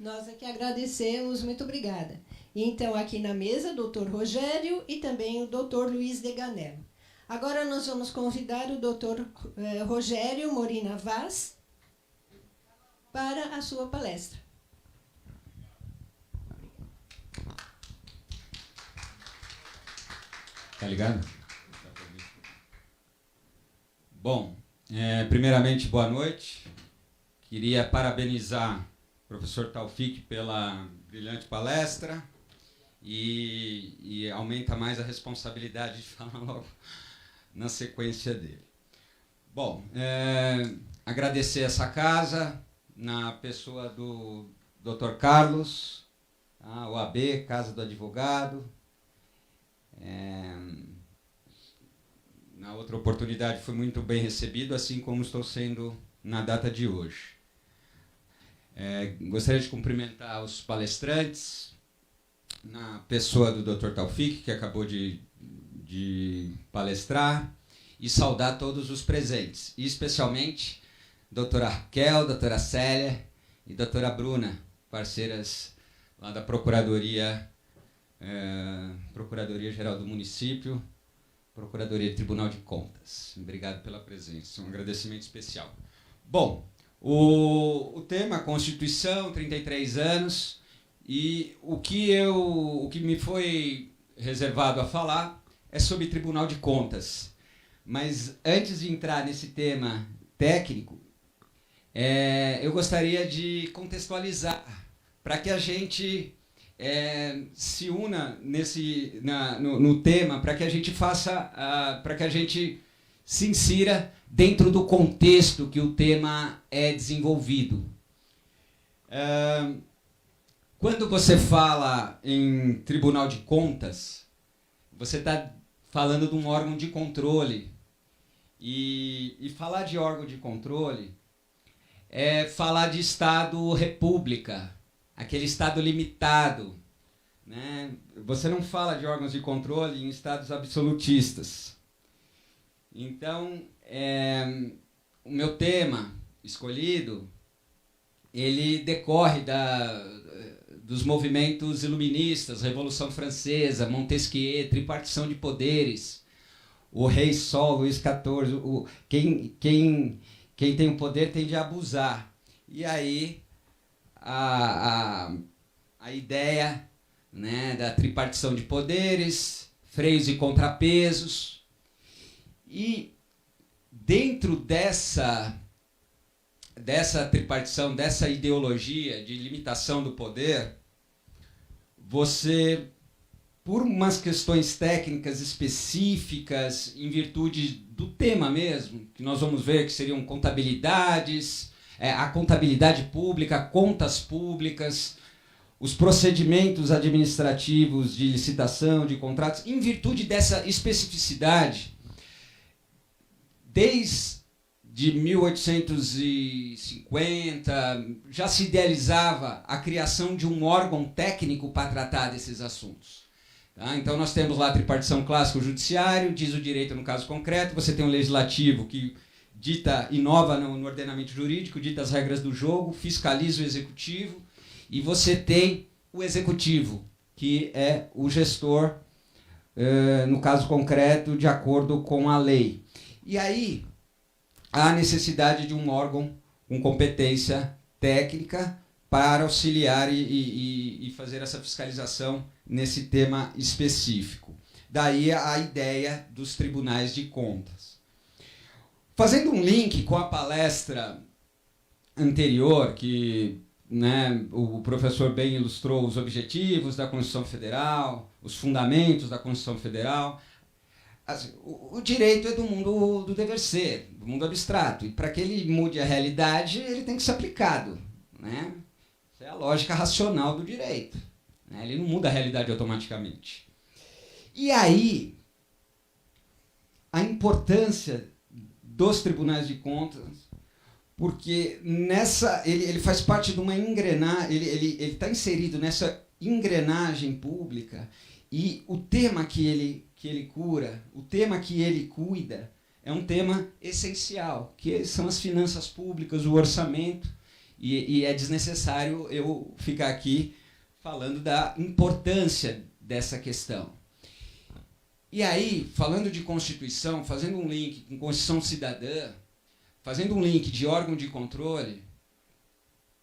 Nós aqui agradecemos, muito obrigada. Então, aqui na mesa, o Dr. Rogério e também o Dr. Luiz Deganello. Agora nós vamos convidar o Dr. Rogério Morina Vaz para a sua palestra. Tá ligado? Bom, primeiramente, boa noite. Queria parabenizar o professor Taufik pela brilhante palestra e aumenta mais a responsabilidade de falar logo na sequência dele. Bom, agradecer essa casa, na pessoa do Dr. Carlos, a OAB, Casa do Advogado. Na outra oportunidade fui muito bem recebido, assim como estou sendo na data de hoje. Gostaria de cumprimentar os palestrantes, na pessoa do Dr. Taufik, que acabou de palestrar, e saudar todos os presentes, e especialmente doutora Raquel, doutora Célia e doutora Bruna, parceiras lá da Procuradoria Geral do Município, Procuradoria de Tribunal de Contas. Obrigado pela presença, um agradecimento especial. Bom, o tema, Constituição, 33 anos, e o que me foi reservado a falar é sobre Tribunal de Contas. Mas antes de entrar nesse tema técnico, eu gostaria de contextualizar, para que a gente se una no tema, para que a gente para que a gente se insira dentro do contexto que o tema é desenvolvido. Quando você fala em Tribunal de Contas, você está falando de um órgão de controle. E falar de órgão de controle é falar de Estado-república, aquele Estado limitado, né? Você não fala de órgãos de controle em Estados absolutistas. Então, o meu tema escolhido, ele decorre dos movimentos iluministas, Revolução Francesa, Montesquieu, tripartição de poderes, o rei Sol, Luís XIV, quem tem o poder tende a abusar. E aí a ideia, né, da tripartição de poderes, freios e contrapesos. E dentro dessa tripartição, dessa ideologia de limitação do poder, você, por umas questões técnicas específicas, em virtude do tema mesmo, que nós vamos ver que seriam contabilidades, a contabilidade pública, contas públicas, os procedimentos administrativos de licitação, de contratos, em virtude dessa especificidade, desde 1850 já se idealizava a criação de um órgão técnico para tratar desses assuntos. Tá? Então nós temos lá a tripartição clássica, o judiciário, diz o direito no caso concreto, você tem um legislativo que inova no ordenamento jurídico, dita as regras do jogo, fiscaliza o executivo, e você tem o executivo, que é o gestor, no caso concreto, de acordo com a lei. E aí há necessidade de um órgão com competência técnica para auxiliar e fazer essa fiscalização nesse tema específico. Daí a ideia dos tribunais de contas. Fazendo um link com a palestra anterior, que, né, o professor bem ilustrou os objetivos da Constituição Federal, os fundamentos da Constituição Federal, assim, o direito é do mundo do dever ser, do mundo abstrato, e para que ele mude a realidade, ele tem que ser aplicado, né? Essa é a lógica racional do direito, né? Ele não muda a realidade automaticamente. E aí, a importância dos tribunais de contas, porque ele faz parte de uma engrenagem, ele está inserido nessa engrenagem pública, e o tema que ele cura, o tema que ele cuida, é um tema essencial, que são as finanças públicas, o orçamento, e é desnecessário eu ficar aqui falando da importância dessa questão. E aí, falando de Constituição, fazendo um link com Constituição Cidadã, fazendo um link de órgão de controle,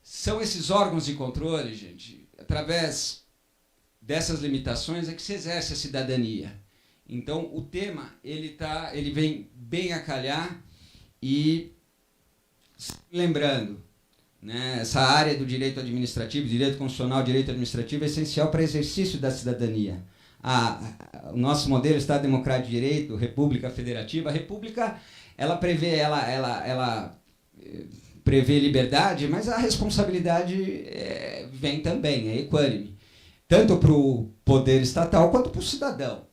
são esses órgãos de controle, gente, através dessas limitações é que se exerce a cidadania. Então, o tema ele vem bem a calhar, e lembrando, né, essa área do direito administrativo, direito constitucional, direito administrativo é essencial para o exercício da cidadania. O nosso modelo Estado Democrático de Direito, República Federativa, a República ela prevê liberdade, mas a responsabilidade vem também, é equânime, tanto para o poder estatal quanto para o cidadão.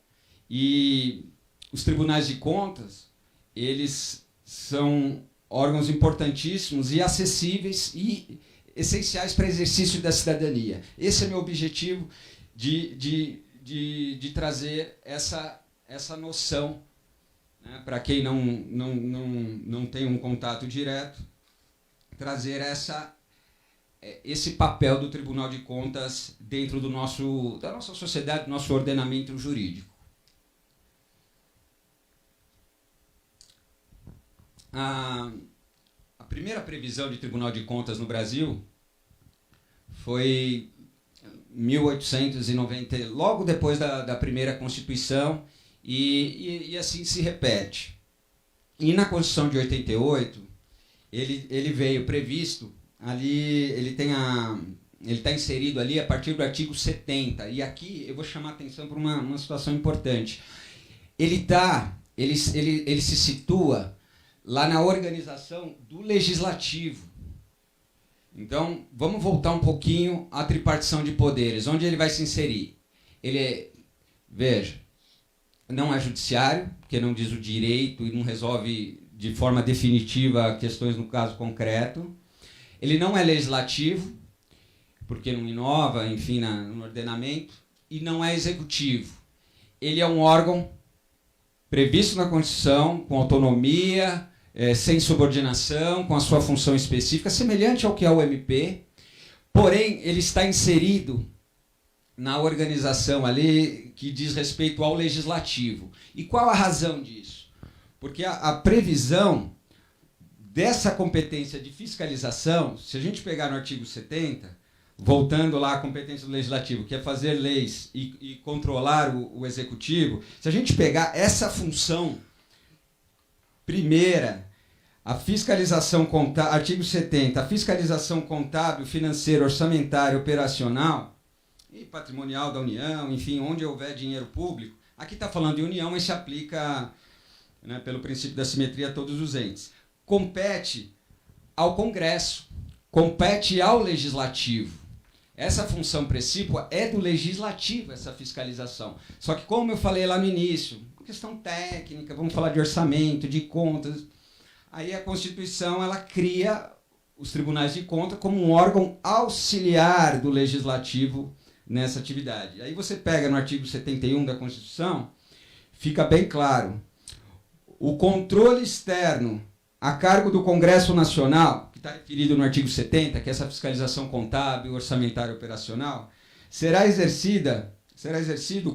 E os tribunais de contas, eles são órgãos importantíssimos e acessíveis e essenciais para o exercício da cidadania. Esse é meu objetivo de trazer essa noção, né, para quem não tem um contato direto, trazer esse papel do Tribunal de Contas dentro da nossa sociedade, do nosso ordenamento jurídico. A primeira previsão de Tribunal de Contas no Brasil foi 1890, logo depois da primeira Constituição, e assim se repete. E na Constituição de 88, ele veio previsto, ali ele está inserido ali a partir do artigo 70, e aqui eu vou chamar a atenção para uma situação importante. Ele se situa lá na organização do legislativo. Então, vamos voltar um pouquinho à tripartição de poderes. Onde ele vai se inserir? Veja, não é judiciário, porque não diz o direito e não resolve de forma definitiva questões no caso concreto. Ele não é legislativo, porque não inova, enfim, no ordenamento. E não é executivo. Ele é um órgão previsto na Constituição, com autonomia, sem subordinação, com a sua função específica, semelhante ao que é o MP, porém ele está inserido na organização ali que diz respeito ao legislativo. E qual a razão disso? Porque a previsão dessa competência de fiscalização, se a gente pegar no artigo 70, voltando lá à competência do legislativo, que é fazer leis e controlar o executivo, se a gente pegar essa função primeira, a fiscalização contábil, artigo 70, a fiscalização contábil, financeira, orçamentária, operacional e patrimonial da União, enfim, onde houver dinheiro público, aqui está falando de União, mas se aplica, né, pelo princípio da simetria a todos os entes. Compete ao Congresso, compete ao Legislativo. Essa função precípua é do Legislativo, essa fiscalização. Só que, como eu falei lá no início, questão técnica, vamos falar de orçamento, de contas, aí a Constituição ela cria os tribunais de contas como um órgão auxiliar do Legislativo nessa atividade. Aí você pega no artigo 71 da Constituição, fica bem claro, o controle externo a cargo do Congresso Nacional, que está referido no artigo 70, que é essa fiscalização contábil, orçamentária e operacional, será exercido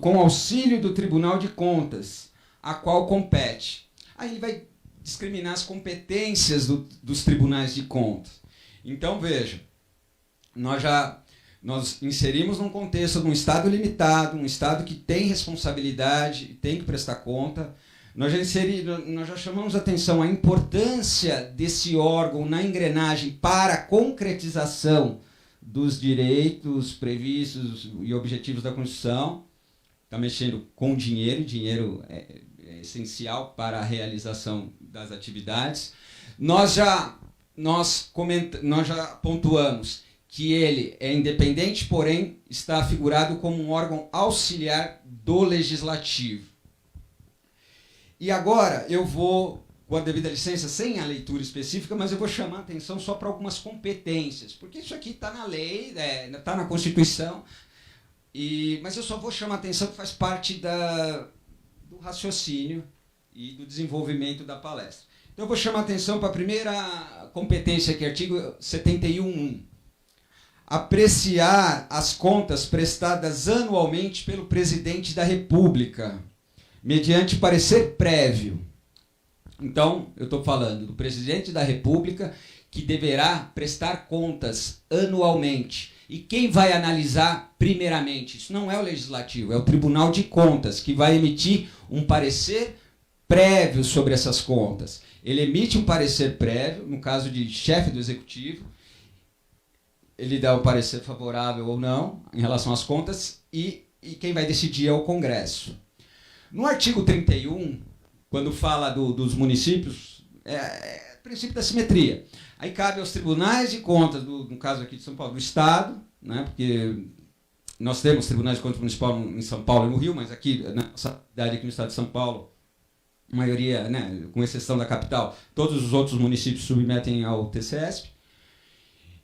com auxílio do Tribunal de Contas, a qual compete. Aí ele vai discriminar as competências dos tribunais de contas. Então, veja, nós inserimos num contexto de um Estado limitado, um Estado que tem responsabilidade e tem que prestar conta. Nós já chamamos atenção à importância desse órgão na engrenagem para a concretização dos direitos previstos e objetivos da Constituição. Está mexendo com dinheiro, dinheiro é essencial para a realização das atividades. Nós já pontuamos que ele é independente, porém está afigurado como um órgão auxiliar do Legislativo. E agora eu vou, com a devida licença, sem a leitura específica, mas eu vou chamar a atenção só para algumas competências, porque isso aqui está na lei, está na Constituição, mas eu só vou chamar a atenção que faz parte do raciocínio e do desenvolvimento da palestra. Então eu vou chamar a atenção para a primeira competência, que é artigo 71.1. Apreciar as contas prestadas anualmente pelo Presidente da República, mediante parecer prévio. Então, eu estou falando do Presidente da República, que deverá prestar contas anualmente. E quem vai analisar primeiramente? Isso não é o Legislativo, é o Tribunal de Contas, que vai emitir um parecer prévio sobre essas contas. Ele emite um parecer prévio, no caso de chefe do Executivo, ele dá um parecer favorável ou não em relação às contas, e quem vai decidir é o Congresso. No artigo 31, quando fala dos municípios, é princípio da simetria. Aí cabe aos tribunais de contas, no caso aqui de São Paulo, do Estado, né, porque nós temos tribunais de contas municipal em São Paulo e no Rio, mas aqui, na nossa cidade aqui no estado de São Paulo, a maioria, né, com exceção da capital, todos os outros municípios submetem ao TCESP.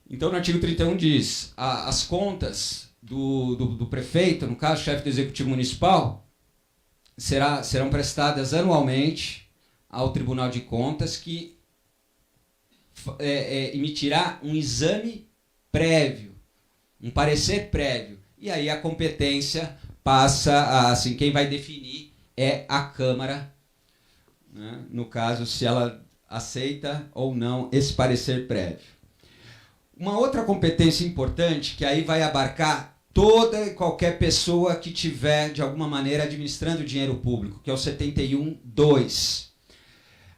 Então, no artigo 31 diz, as contas do prefeito, no caso, chefe do Executivo Municipal, serão prestadas anualmente ao Tribunal de Contas, que emitirá um exame prévio, um parecer prévio. E aí a competência passa assim, quem vai definir é a Câmara, né, no caso, se ela aceita ou não esse parecer prévio. Uma outra competência importante, que aí vai abarcar toda e qualquer pessoa que tiver, de alguma maneira, administrando dinheiro público, que é o 71.2.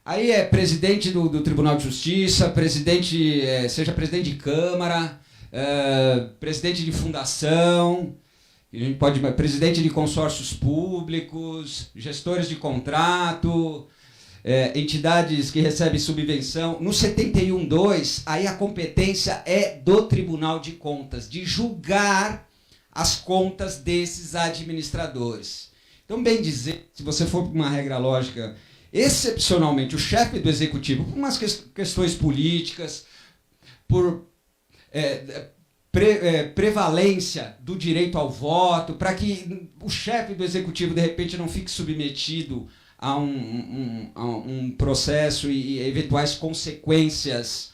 Aí é presidente do Tribunal de Justiça, seja presidente de Câmara, presidente de fundação, a gente presidente de consórcios públicos, gestores de contrato, entidades que recebem subvenção. No 71.2, aí a competência é do Tribunal de Contas, de julgar as contas desses administradores. Então, bem dizer, se você for para uma regra lógica, excepcionalmente o chefe do Executivo, por umas questões políticas, por prevalência do direito ao voto, para que o chefe do Executivo, de repente, não fique submetido a um processo e eventuais consequências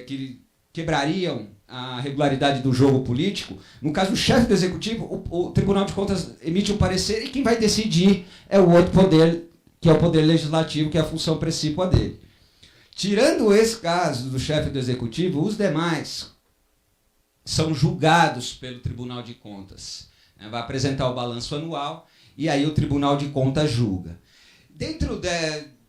que quebrariam a regularidade do jogo político. No caso do chefe do executivo, o Tribunal de Contas emite um parecer e quem vai decidir é o outro poder, que é o poder legislativo, que é a função precípua dele. Tirando esse caso do chefe do executivo, os demais são julgados pelo Tribunal de Contas. Vai apresentar o balanço anual e aí o Tribunal de Contas julga. Dentro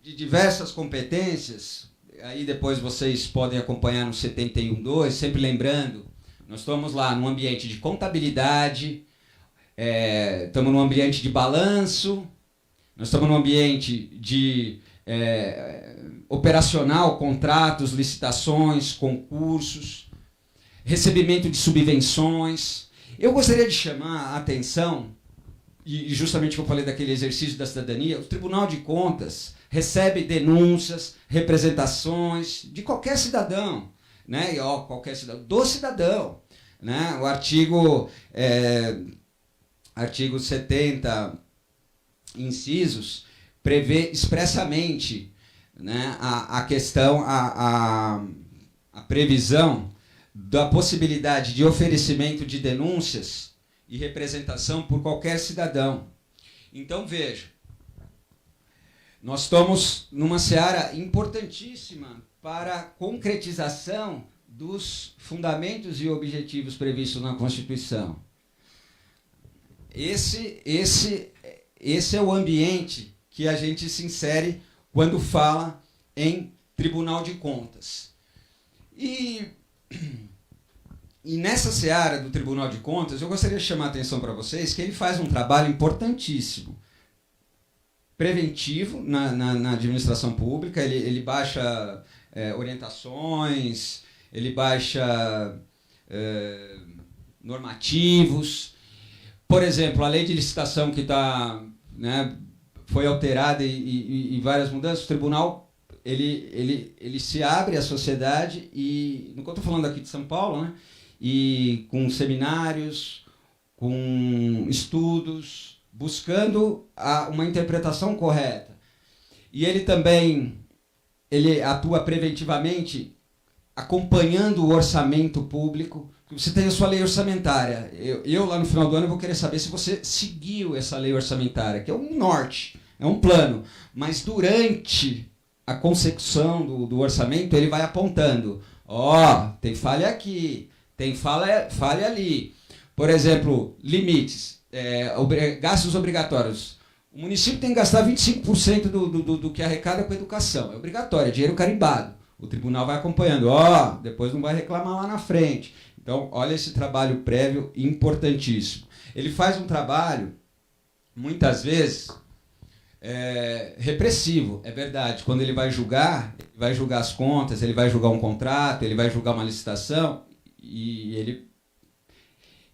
de diversas competências, aí depois vocês podem acompanhar no 71.2, sempre lembrando, nós estamos lá num ambiente de contabilidade, estamos num ambiente de balanço, nós estamos num ambiente de operacional, contratos, licitações, concursos, recebimento de subvenções. Eu gostaria de chamar a atenção, e justamente que eu falei daquele exercício da cidadania, o Tribunal de Contas recebe denúncias, representações de qualquer cidadão, né? Qualquer cidadão, do cidadão, né? O artigo 70, incisos, prevê expressamente, né, a questão, a previsão da possibilidade de oferecimento de denúncias e representação por qualquer cidadão. Então, veja, nós estamos numa seara importantíssima para a concretização dos fundamentos e objetivos previstos na Constituição. Esse é o ambiente que a gente se insere quando fala em Tribunal de Contas. E nessa seara do Tribunal de Contas, eu gostaria de chamar a atenção para vocês que ele faz um trabalho importantíssimo, preventivo na administração pública. Ele baixa orientações, ele baixa normativos. Por exemplo, a lei de licitação que foi alterada e várias mudanças, o tribunal ele se abre à sociedade, e no que eu estou falando aqui de São Paulo, né, e com seminários, com estudos, buscando uma interpretação correta. E ele também atua preventivamente, acompanhando o orçamento público. Você tem a sua lei orçamentária. Eu lá no final do ano, eu vou querer saber se você seguiu essa lei orçamentária, que é um norte, é um plano. Mas durante a consecução do orçamento, ele vai apontando. Tem falha aqui, tem falha ali. Por exemplo, limites, gastos obrigatórios. O município tem que gastar 25% do que arrecada com educação. É obrigatório, é dinheiro carimbado. O tribunal vai acompanhando. Depois não vai reclamar lá na frente. Então, olha esse trabalho prévio importantíssimo. Ele faz um trabalho, muitas vezes, repressivo, é verdade. Quando ele vai julgar as contas, ele vai julgar um contrato, ele vai julgar uma licitação, e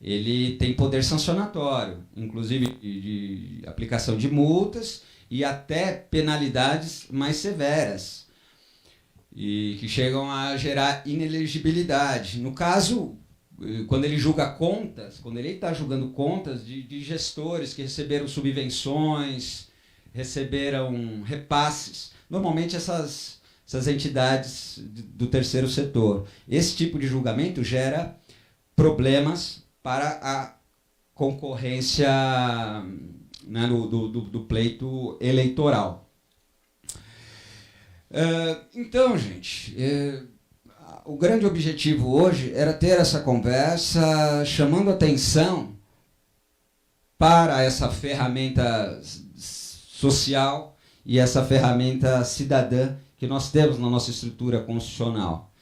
ele tem poder sancionatório, inclusive de aplicação de multas e até penalidades mais severas, e que chegam a gerar inelegibilidade. No caso, quando ele julga contas, quando ele está julgando contas de gestores que receberam subvenções, receberam repasses, normalmente essas entidades do terceiro setor. Esse tipo de julgamento gera problemas para a concorrência, né, do pleito eleitoral. Então, gente, o grande objetivo hoje era ter essa conversa, chamando atenção para essa ferramenta social e essa ferramenta cidadã que nós temos na nossa estrutura constitucional.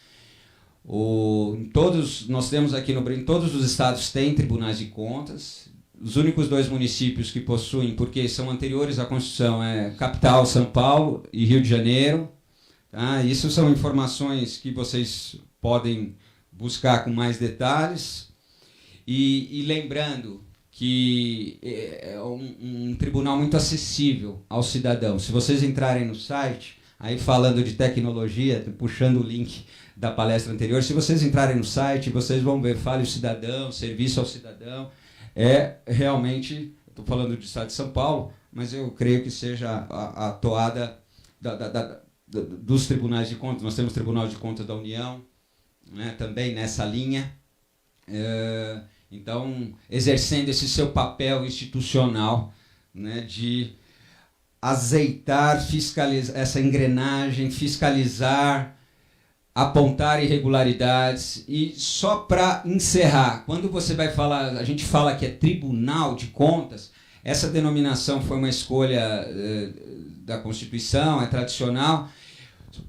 Nós temos aqui em todos os estados tem tribunais de contas. Os únicos 2 municípios que possuem, porque são anteriores à Constituição, capital, São Paulo, e Rio de Janeiro. Tá? Isso são informações que vocês podem buscar com mais detalhes. E lembrando que é um tribunal muito acessível ao cidadão. Se vocês entrarem no site, aí falando de tecnologia, puxando o link da palestra anterior, se vocês entrarem no site, vocês vão ver Fale o Cidadão, Serviço ao Cidadão. Realmente, estou falando do estado de São Paulo, mas eu creio que seja a toada dos tribunais de contas. Nós temos Tribunal de Contas da União, né, também nessa linha. Então, exercendo esse seu papel institucional, né, de azeitar, fiscalizar essa engrenagem, fiscalizar, apontar irregularidades. E só para encerrar, quando você vai falar, a gente fala que é Tribunal de Contas, essa denominação foi uma escolha da Constituição, é tradicional.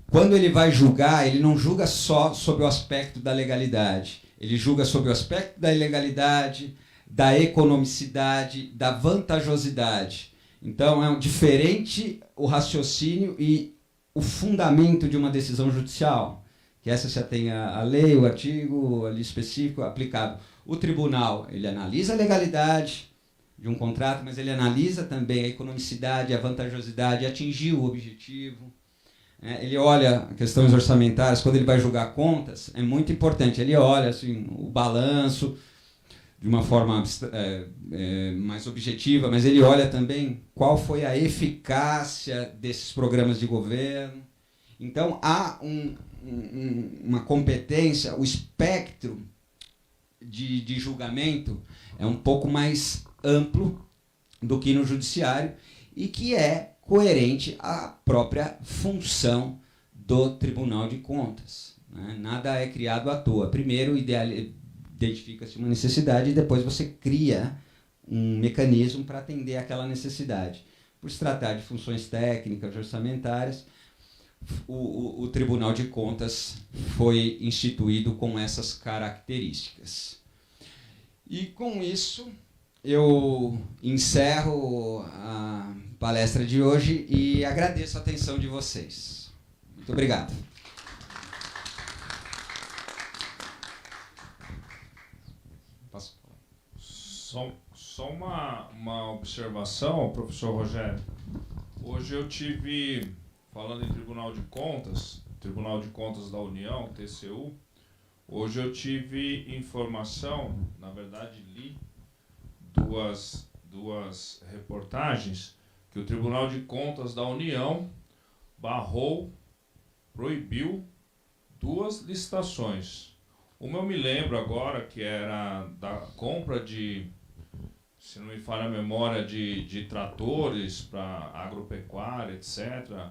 Quando ele vai julgar, ele não julga só sobre o aspecto da legalidade, ele julga sobre o aspecto da ilegalidade, da economicidade, da vantajosidade. Então, é diferente o raciocínio e o fundamento de uma decisão judicial, que essa já tem a lei, o artigo ali específico aplicado. O tribunal, ele analisa a legalidade de um contrato, mas ele analisa também a economicidade, a vantajosidade, atingir o objetivo. Ele olha questões orçamentárias, quando ele vai julgar contas, é muito importante. Ele olha assim, o balanço de uma forma mais objetiva, mas ele olha também qual foi a eficácia desses programas de governo. Então, há uma competência, o espectro de julgamento é um pouco mais amplo do que no judiciário e que é coerente à própria função do Tribunal de Contas. Né? Nada é criado à toa. Primeiro, identifica-se uma necessidade e depois você cria um mecanismo para atender aquela necessidade. Por se tratar de funções técnicas, orçamentárias, o Tribunal de Contas foi instituído com essas características. E com isso, eu encerro a palestra de hoje e agradeço a atenção de vocês. Muito obrigado. Posso falar? Só uma observação, professor Rogério. Hoje eu tive, falando em Tribunal de Contas da União, TCU, hoje eu tive informação, na verdade li duas reportagens, que o Tribunal de Contas da União proibiu 2 licitações. Uma eu me lembro agora, que era da compra de, se não me falha a memória, de tratores para agropecuária, etc.,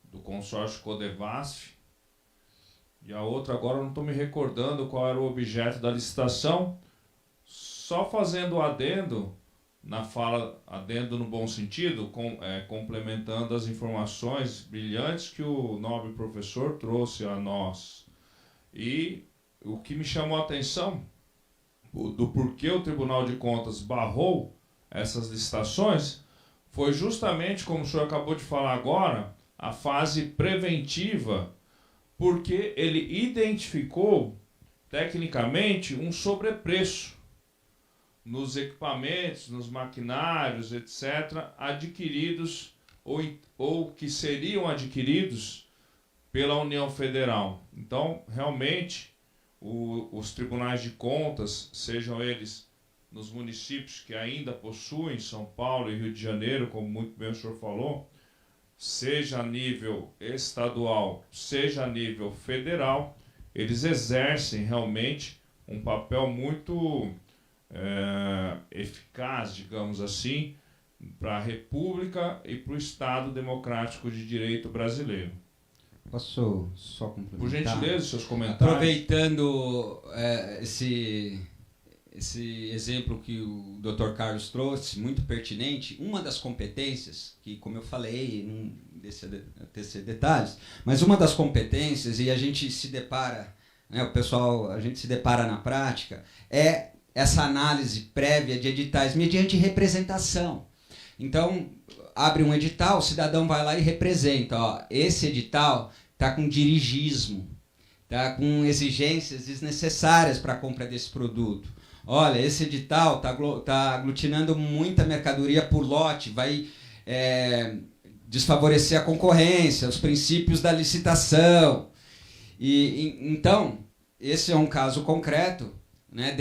do consórcio Codevasf. E a outra agora eu não estou me recordando qual era o objeto da licitação. Só fazendo adendo, na fala, adendo no bom sentido, complementando as informações brilhantes que o nobre professor trouxe a nós. E o que me chamou a atenção do porquê o Tribunal de Contas barrou essas licitações foi justamente, como o senhor acabou de falar agora, a fase preventiva, porque ele identificou tecnicamente um sobrepreço nos equipamentos, nos maquinários, etc., adquiridos ou que seriam adquiridos pela União Federal. Então, realmente, os tribunais de contas, sejam eles nos municípios que ainda possuem, São Paulo e Rio de Janeiro, como muito bem o senhor falou, seja a nível estadual, seja a nível federal, eles exercem realmente um papel muito eficaz, digamos assim, para a República e para o Estado Democrático de Direito brasileiro. Posso só complementar? Por gentileza, seus comentários. Aproveitando esse exemplo que o Dr. Carlos trouxe, muito pertinente, uma das competências, que como eu falei, não descer detalhes, mas uma das competências, e a gente se depara, né, a gente se depara na prática, é essa análise prévia de editais mediante representação. Então, abre um edital, o cidadão vai lá e representa. Ó, esse edital está com dirigismo, está com exigências desnecessárias para a compra desse produto. Olha, esse edital está aglutinando muita mercadoria por lote, vai desfavorecer a concorrência, os princípios da licitação. Então, esse é um caso concreto, né,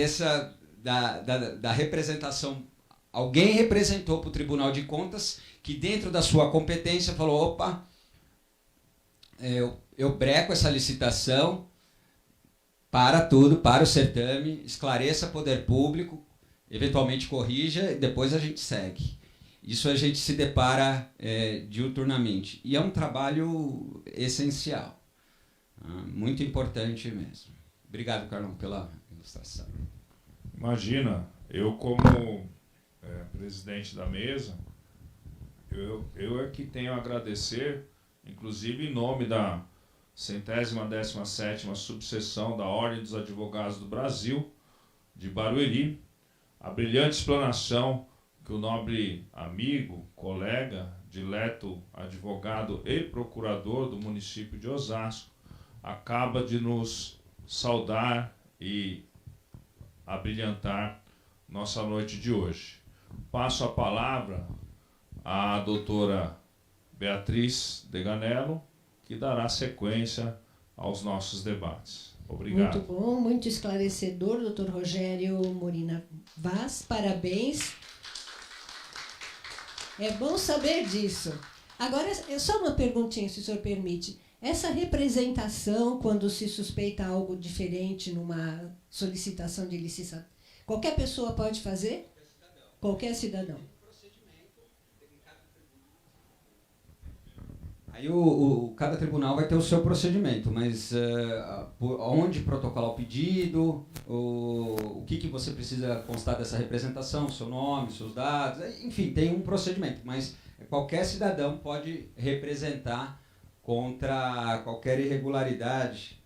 da representação. Alguém representou para o Tribunal de Contas que dentro da sua competência falou, opa, eu breco essa licitação, para tudo, para o certame, esclareça poder público, eventualmente corrija e depois a gente segue. Isso a gente se depara diuturnamente. E é um trabalho essencial, muito importante mesmo. Obrigado, Carlão, pela ilustração. Imagina, eu como presidente da mesa, eu é que tenho a agradecer, inclusive em nome da 117ª subseção da Ordem dos Advogados do Brasil, de Barueri, a brilhante explanação que o nobre amigo, colega, dileto advogado e procurador do município de Osasco acaba de nos saudar e abrilhantar nossa noite de hoje. Passo a palavra à doutora Beatriz Deganello, que dará sequência aos nossos debates. Obrigado. Muito bom, muito esclarecedor, doutor Rogério Morina Vaz, parabéns. É bom saber disso. Agora, é só uma perguntinha, se o senhor permite. Essa representação, quando se suspeita algo diferente numa solicitação de licitação, qualquer pessoa pode fazer? Qualquer cidadão. Aí cada tribunal vai ter o seu procedimento, mas onde protocolar o pedido, o que você precisa constar dessa representação, seu nome, seus dados, enfim, tem um procedimento, mas qualquer cidadão pode representar contra qualquer irregularidade.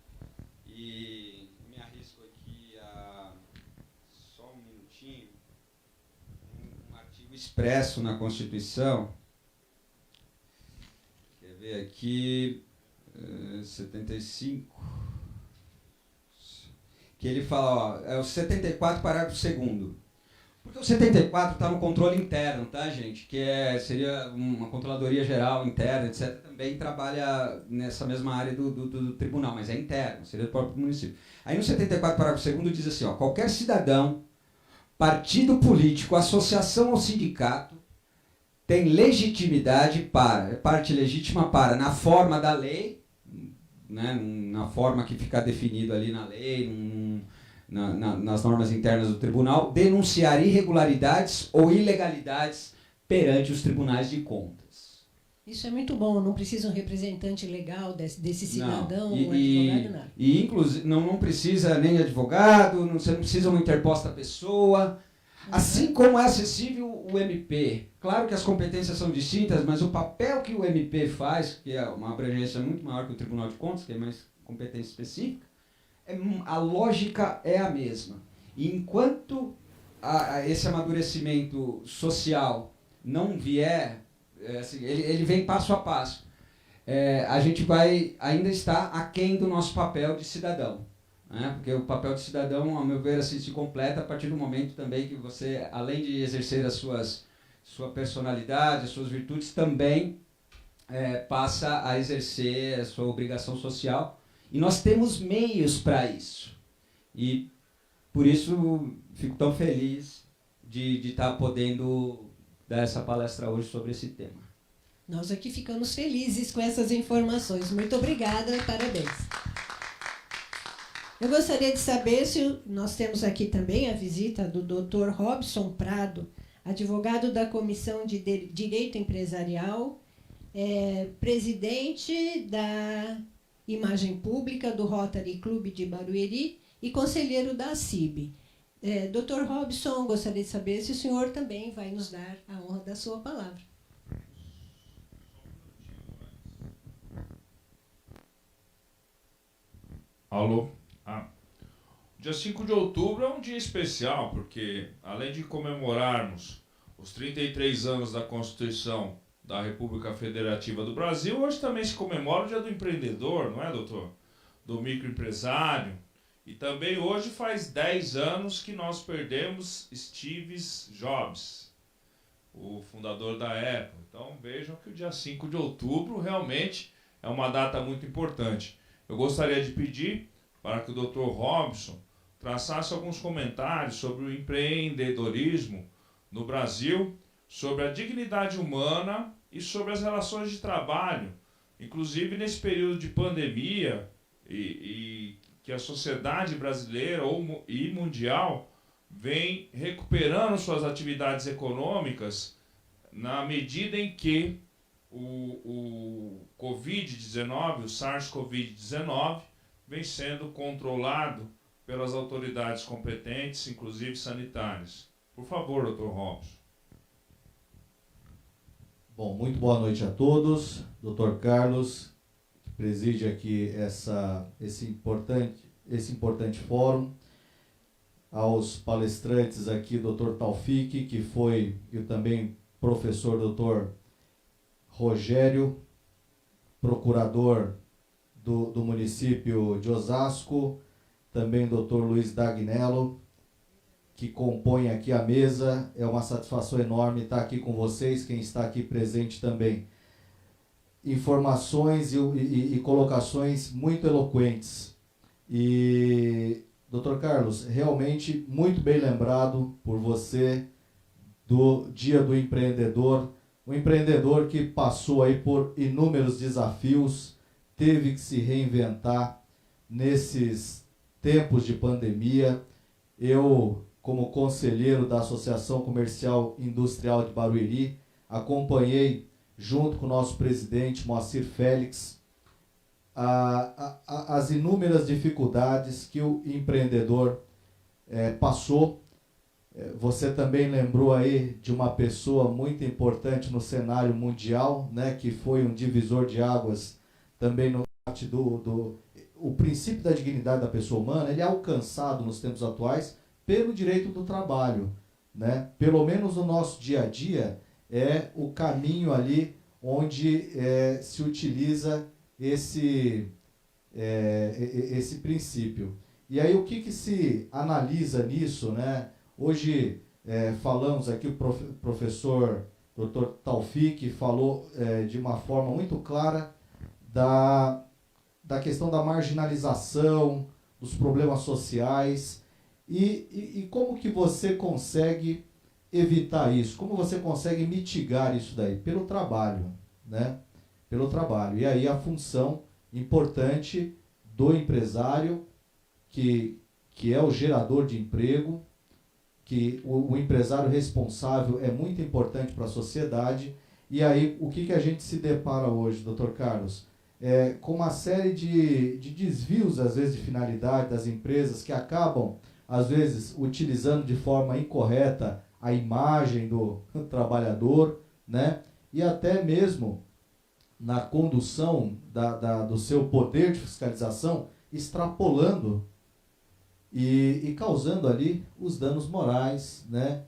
E me arrisco aqui a só um minutinho, um artigo expresso na Constituição. Aqui, 75, que ele fala, é o 74, parágrafo 2º. Porque o 74 está no controle interno, tá, gente? Que seria uma controladoria geral interna, etc. Também trabalha nessa mesma área do tribunal, mas é interno, seria do próprio município. Aí no 74, parágrafo 2º, diz assim, qualquer cidadão, partido político, associação ou sindicato, tem legitimidade parte legítima para, na forma da lei, né, na forma que ficar definido ali na lei, nas normas internas do tribunal, denunciar irregularidades ou ilegalidades perante os tribunais de contas. Isso é muito bom, não precisa um representante legal desse cidadão, não. um advogado, nada. E inclusive, não precisa nem advogado, você não precisa uma interposta pessoa. Assim como é acessível o MP. Claro que as competências são distintas, mas o papel que o MP faz, que é uma abrangência muito maior que o Tribunal de Contas, que é mais competência específica, a lógica é a mesma. E enquanto esse amadurecimento social não vier, assim, ele vem passo a passo, a gente vai ainda estar aquém do nosso papel de cidadão. Porque o papel de cidadão, a meu ver, assim, se completa a partir do momento também que você, além de exercer sua personalidade, as suas virtudes, também passa a exercer a sua obrigação social. E nós temos meios para isso. E por isso fico tão feliz de estar podendo dar essa palestra hoje sobre esse tema. Nós aqui ficamos felizes com essas informações. Muito obrigada e parabéns. Eu gostaria de saber se nós temos aqui também a visita do Dr. Robson Prado, advogado da Comissão de Direito Empresarial, presidente da Imagem Pública do Rotary Clube de Barueri e conselheiro da CIB. Dr. Robson, gostaria de saber se o senhor também vai nos dar a honra da sua palavra. Alô? Dia 5 de outubro é um dia especial, porque além de comemorarmos os 33 anos da Constituição da República Federativa do Brasil, hoje também se comemora o Dia do Empreendedor, não é, doutor? Do microempresário. E também hoje faz 10 anos que nós perdemos Steve Jobs, o fundador da Apple. Então vejam que o dia 5 de outubro realmente é uma data muito importante. Eu gostaria de pedir para que o Dr. Robson traçasse alguns comentários sobre o empreendedorismo no Brasil, sobre a dignidade humana e sobre as relações de trabalho, inclusive nesse período de pandemia, e que a sociedade brasileira e mundial vem recuperando suas atividades econômicas na medida em que o Covid-19, o SARS-CoV-19, vem sendo controlado pelas autoridades competentes, inclusive sanitárias. Por favor, Dr. Robson. Bom, muito boa noite a todos. Dr. Carlos, que preside aqui esse importante fórum. Aos palestrantes aqui, Dr. Taufik, que foi, e também professor Dr. Rogério, procurador do município de Osasco, também Dr. Luiz Dagnello, que compõe aqui a mesa. É uma satisfação enorme estar aqui com vocês, quem está aqui presente também. Informações e colocações muito eloquentes. E, Dr. Carlos, realmente muito bem lembrado por você do Dia do Empreendedor, um empreendedor que passou aí por inúmeros desafios, teve que se reinventar nesses tempos de pandemia. Eu, como conselheiro da Associação Comercial e Industrial de Barueri, acompanhei, junto com o nosso presidente, Moacir Félix, as inúmeras dificuldades que o empreendedor passou. Você também lembrou aí de uma pessoa muito importante no cenário mundial, né, que foi um divisor de águas também no parte o princípio da dignidade da pessoa humana. Ele é alcançado nos tempos atuais pelo direito do trabalho, né? Pelo menos no nosso dia a dia é o caminho ali onde se utiliza esse princípio. E aí o que se analisa nisso, né? Hoje falamos aqui, o professor Dr. Taufik falou de uma forma muito clara da questão da marginalização, dos problemas sociais, e como que você consegue evitar isso? Como você consegue mitigar isso daí? Pelo trabalho, né? Pelo trabalho. E aí a função importante do empresário, que é o gerador de emprego, que o empresário responsável é muito importante para a sociedade. E aí o que a gente se depara hoje, Dr. Carlos? Com uma série de desvios, às vezes, de finalidade das empresas, que acabam, às vezes, utilizando de forma incorreta a imagem do trabalhador, né? E até mesmo na condução do seu poder de fiscalização, extrapolando e causando ali os danos morais, né,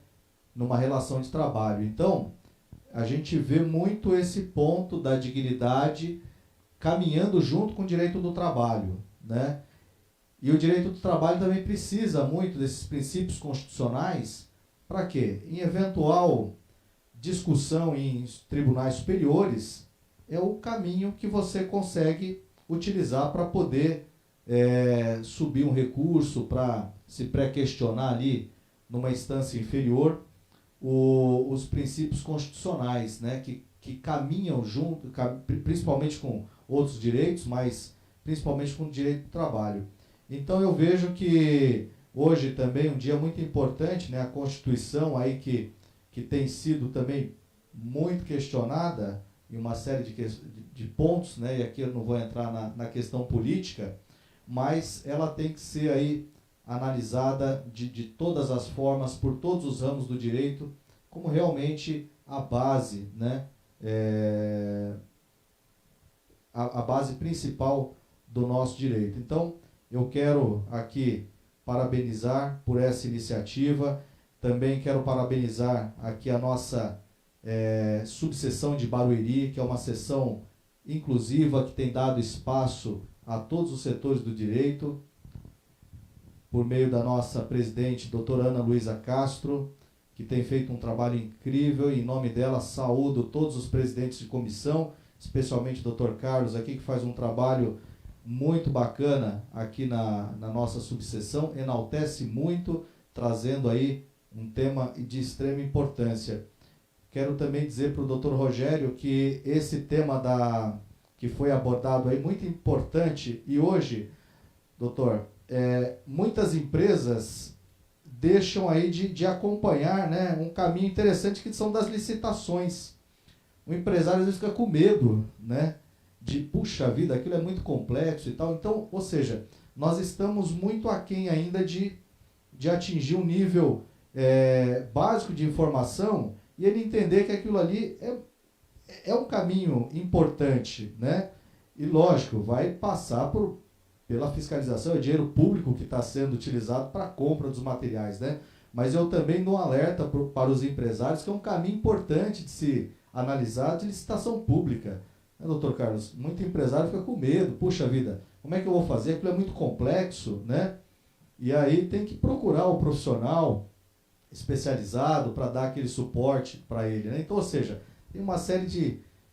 numa relação de trabalho. Então, a gente vê muito esse ponto da dignidade caminhando junto com o direito do trabalho, né? E o direito do trabalho também precisa muito desses princípios constitucionais. Para quê? Em eventual discussão em tribunais superiores, é o caminho que você consegue utilizar para poder subir um recurso, para se pré-questionar ali numa instância inferior os princípios constitucionais, né, que caminham junto, principalmente com outros direitos, mas principalmente com o direito do trabalho. Então eu vejo que hoje também um dia muito importante, né, a Constituição aí que tem sido também muito questionada em uma série de pontos, né, e aqui eu não vou entrar na questão política, mas ela tem que ser aí analisada de todas as formas, por todos os ramos do direito, como realmente a base, né, a base principal do nosso direito. Então, eu quero aqui parabenizar por essa iniciativa. Também quero parabenizar aqui a nossa subseção de Barueri, que é uma seção inclusiva, que tem dado espaço a todos os setores do direito, por meio da nossa presidente, doutora Ana Luísa Castro, que tem feito um trabalho incrível. Em nome dela, saúdo todos os presidentes de comissão, especialmente o Dr. Carlos aqui, que faz um trabalho muito bacana aqui na nossa subseção, enaltece muito, trazendo aí um tema de extrema importância. Quero também dizer para o Dr. Rogério que esse tema que foi abordado aí, muito importante, e hoje doutor, muitas empresas deixam aí de acompanhar, né, um caminho interessante que são das licitações. O empresário às vezes fica com medo, né, de, puxa vida, aquilo é muito complexo e tal. Então, ou seja, nós estamos muito aquém ainda de atingir um nível básico de informação e ele entender que aquilo ali é um caminho importante, né? E lógico, vai passar pela fiscalização, é dinheiro público que está sendo utilizado para a compra dos materiais, né? Mas eu também dou um alerta para os empresários que é um caminho importante de se analisar de licitação pública. Né, doutor Carlos? Muito empresário fica com medo, puxa vida, como é que eu vou fazer? Aquilo é muito complexo, né? E aí tem que procurar um profissional especializado para dar aquele suporte para ele, né? Então, ou seja, tem uma série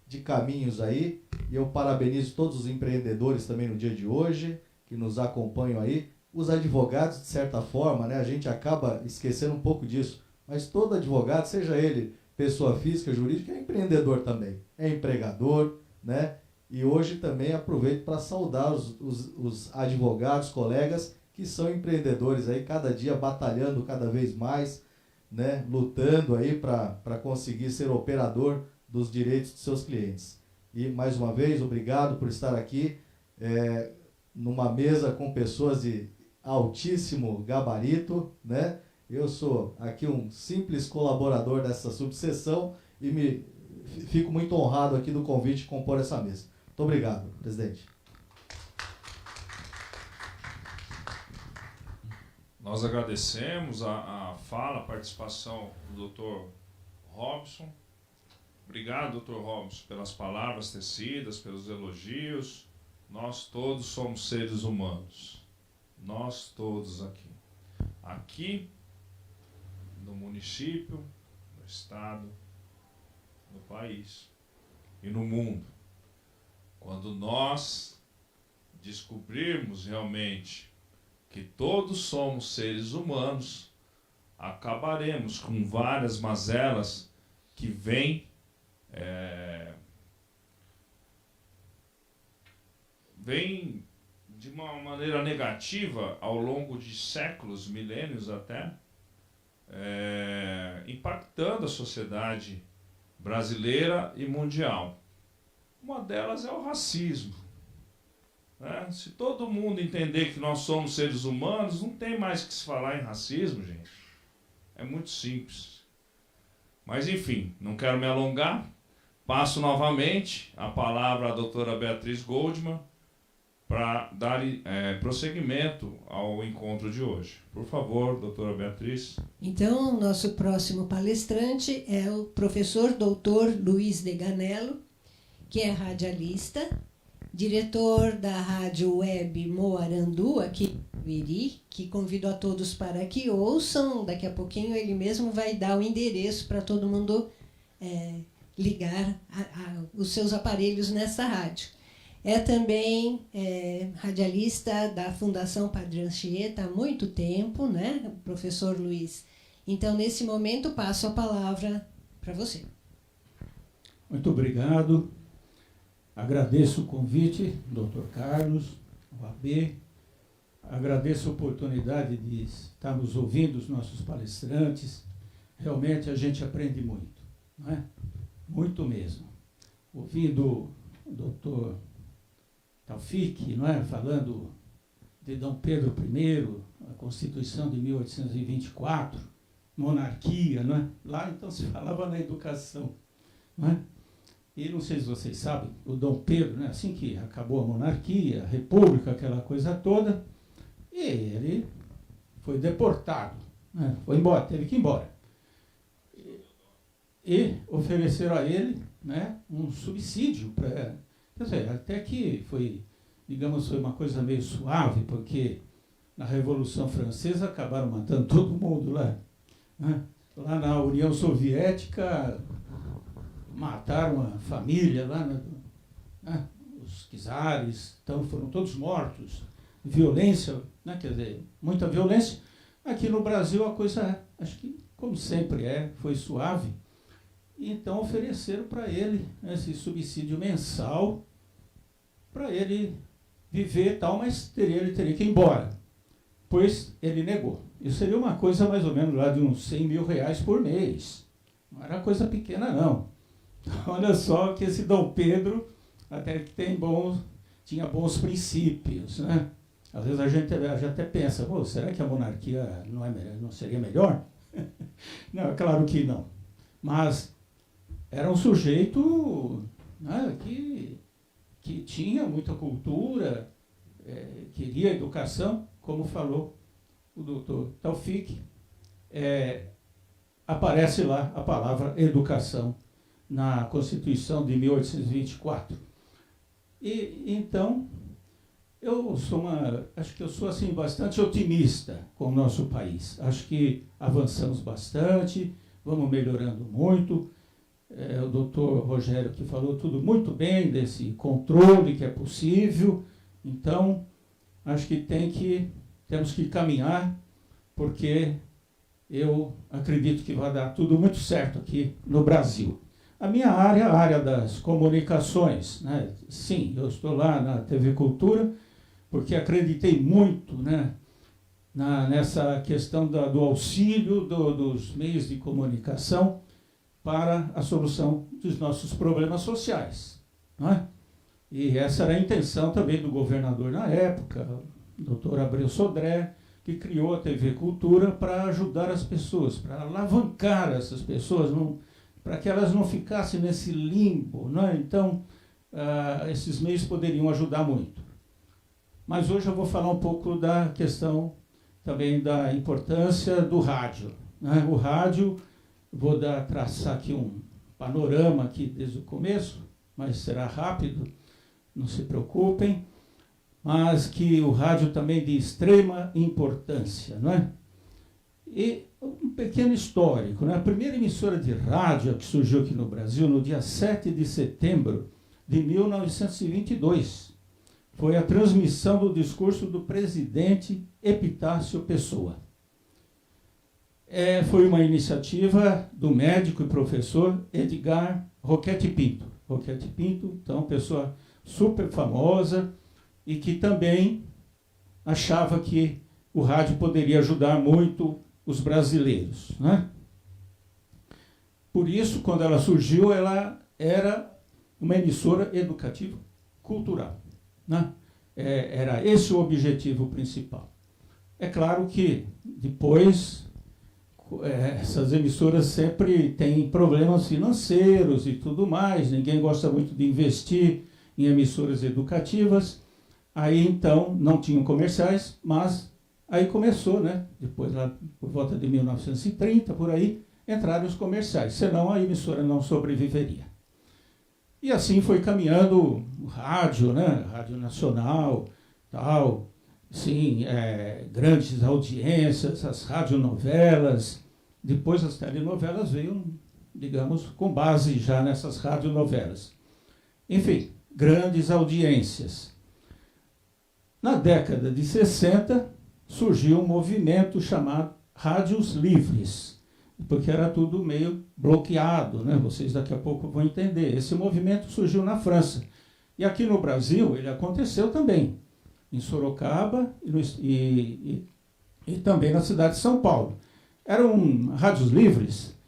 de caminhos aí, e eu parabenizo todos os empreendedores também no dia de hoje, que nos acompanham aí, os advogados, de certa forma, né, a gente acaba esquecendo um pouco disso, mas todo advogado, seja ele pessoa física, jurídica, é empreendedor também, é empregador, né? E hoje também aproveito para saudar os advogados, colegas, que são empreendedores aí, cada dia batalhando cada vez mais, né, lutando aí para conseguir ser operador dos direitos de seus clientes. E, mais uma vez, obrigado por estar aqui, numa mesa com pessoas de altíssimo gabarito, né? Eu sou aqui um simples colaborador dessa subseção e fico muito honrado aqui do convite de compor essa mesa. Muito obrigado, presidente. Nós agradecemos a fala, a participação do Dr. Robson. Obrigado, Dr. Robson, pelas palavras tecidas, pelos elogios. Nós todos somos seres humanos. Nós todos aqui. Aqui, no município, no estado, no país e no mundo. Quando nós descobrirmos realmente que todos somos seres humanos, acabaremos com várias mazelas que vêm de uma maneira negativa ao longo de séculos, milênios até, impactando a sociedade brasileira e mundial. Uma delas é o racismo. Né? Se todo mundo entender que nós somos seres humanos, não tem mais que se falar em racismo, gente. É muito simples. Mas, enfim, não quero me alongar. Passo novamente a palavra à doutora Beatriz Goldman para dar prosseguimento ao encontro de hoje. Por favor, doutora Beatriz. Então, nosso próximo palestrante é o professor doutor Luiz Deganello, que é radialista, diretor da rádio web Moarandu, aqui em Iri, que convido a todos para que ouçam. Daqui a pouquinho ele mesmo vai dar o endereço para todo mundo ligar os seus aparelhos nessa rádio. É também radialista da Fundação Padre Anchieta há muito tempo, né, professor Luiz? Então, nesse momento, passo a palavra para você. Muito obrigado. Agradeço o convite, doutor Carlos, o AB. Agradeço a oportunidade de estarmos ouvindo os nossos palestrantes. Realmente a gente aprende muito, não é? Muito mesmo. Ouvindo o doutor Taufik, não é? Falando de Dom Pedro I, a Constituição de 1824, monarquia, não é? Lá então se falava na educação, não é? E não sei se vocês sabem, o Dom Pedro, né, assim que acabou a monarquia, a república, aquela coisa toda, e ele foi deportado, né, foi embora, teve que ir embora. E ofereceram a ele, né, um subsídio para... Quer dizer, até que foi, digamos, foi uma coisa meio suave, porque na Revolução Francesa acabaram matando todo mundo lá. Né? Lá na União Soviética mataram a família lá, né? Os czares, então foram todos mortos. Violência, né? Quer dizer, muita violência. Aqui no Brasil a coisa, acho que como sempre foi suave. E então ofereceram para ele esse subsídio mensal para ele viver e tal, mas ele teria que ir embora, pois ele negou. Isso seria uma coisa mais ou menos lá de uns 100 mil reais por mês. Não era coisa pequena, não. Olha só que esse Dom Pedro até que tinha bons princípios, né? Às vezes a gente até pensa, será que a monarquia não seria melhor? Não, é claro que não. Mas era um sujeito, né, que tinha muita cultura, queria educação, como falou o doutor Taufik. Aparece lá a palavra educação na Constituição de 1824. E então acho que eu sou assim bastante otimista com o nosso país. Acho que avançamos bastante, vamos melhorando muito. O doutor Rogério que falou tudo muito bem desse controle que é possível. Então, acho que temos que caminhar, porque eu acredito que vai dar tudo muito certo aqui no Brasil. A minha área, a área das comunicações, né? Sim, eu estou lá na TV Cultura, porque acreditei muito, né, nessa questão do auxílio dos meios de comunicação para a solução dos nossos problemas sociais, né? E essa era a intenção também do governador na época, o doutor Abreu Sodré, que criou a TV Cultura para ajudar as pessoas, para alavancar essas pessoas, para que elas não ficassem nesse limbo, né? Então, esses meios poderiam ajudar muito. Mas hoje eu vou falar um pouco da questão também da importância do rádio, né? O rádio, vou traçar aqui um panorama aqui desde o começo, mas será rápido, não se preocupem, mas que o rádio também é de extrema importância, não é? E um pequeno histórico, né? A primeira emissora de rádio que surgiu aqui no Brasil no dia 7 de setembro de 1922. Foi a transmissão do discurso do presidente Epitácio Pessoa. Foi uma iniciativa do médico e professor Edgar Roquete Pinto. Roquete Pinto, então, pessoa super famosa e que também achava que o rádio poderia ajudar muito os brasileiros, né? Por isso, quando ela surgiu, ela era uma emissora educativa cultural, né? Era esse o objetivo principal. É claro que depois essas emissoras sempre têm problemas financeiros e tudo mais, ninguém gosta muito de investir em emissoras educativas. Aí então não tinham comerciais, mas aí começou, né? Depois, lá por volta de 1930, por aí, entraram os comerciais, senão a emissora não sobreviveria. E assim foi caminhando o rádio, né? Rádio Nacional, tal, sim, grandes audiências, as radionovelas. Depois as telenovelas veio, digamos, com base já nessas radionovelas. Enfim, grandes audiências. Na década de 60, surgiu um movimento chamado Rádios Livres, porque era tudo meio bloqueado, né? Vocês daqui a pouco vão entender. Esse movimento surgiu na França. E aqui no Brasil ele aconteceu também, em Sorocaba e também na cidade de São Paulo. Eram rádios livres,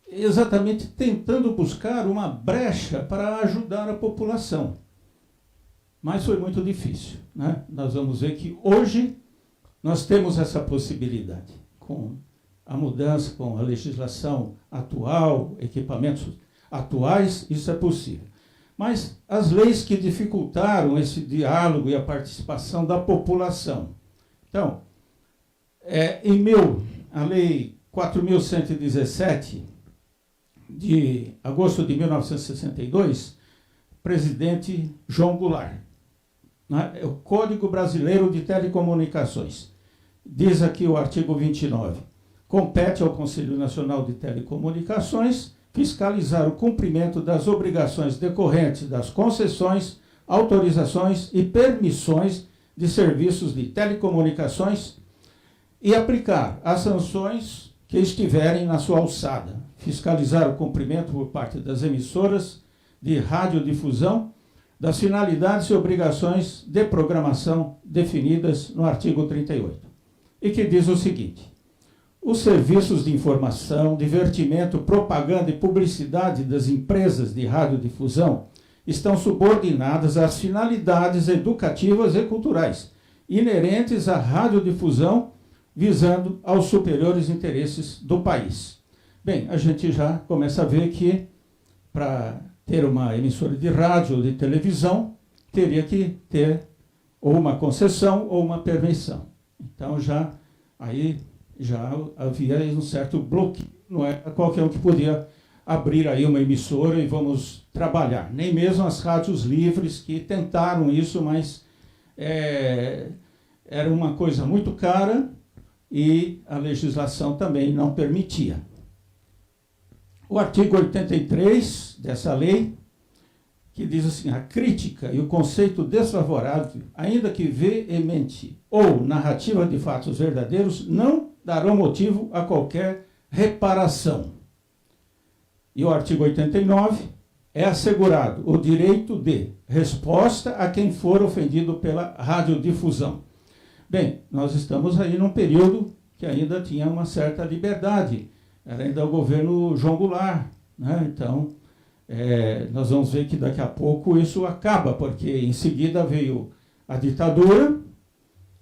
exatamente tentando buscar uma brecha para ajudar a população. Mas foi muito difícil, né? Nós vamos ver que hoje nós temos essa possibilidade. Com a mudança, com a legislação atual, equipamentos atuais, isso é possível. Mas as leis que dificultaram esse diálogo e a participação da população. Então, a Lei 4.117, de agosto de 1962, presidente João Goulart, é o Código Brasileiro de Telecomunicações. Diz aqui o artigo 29. Compete ao Conselho Nacional de Telecomunicações fiscalizar o cumprimento das obrigações decorrentes das concessões, autorizações e permissões de serviços de telecomunicações e aplicar as sanções que estiverem na sua alçada. Fiscalizar o cumprimento por parte das emissoras de radiodifusão das finalidades e obrigações de programação definidas no artigo 38, e que diz o seguinte: os serviços de informação, divertimento, propaganda e publicidade das empresas de radiodifusão estão subordinadas às finalidades educativas e culturais inerentes à radiodifusão, visando aos superiores interesses do país. Bem, a gente já começa a ver que, para ter uma emissora de rádio ou de televisão, teria que ter ou uma concessão ou uma permissão. Então, já havia um certo bloqueio, não era qualquer um que podia abrir aí uma emissora e vamos trabalhar. Nem mesmo as rádios livres que tentaram isso, mas era uma coisa muito cara e a legislação também não permitia. O artigo 83 dessa lei, que diz assim: a crítica e o conceito desfavorável, ainda que veemente ou narrativa de fatos verdadeiros, não darão motivo a qualquer reparação. E o artigo 89, é assegurado o direito de resposta a quem for ofendido pela radiodifusão. Bem, nós estamos aí num período que ainda tinha uma certa liberdade, era ainda o governo João Goulart, né? Então, nós vamos ver que daqui a pouco isso acaba, porque em seguida veio a ditadura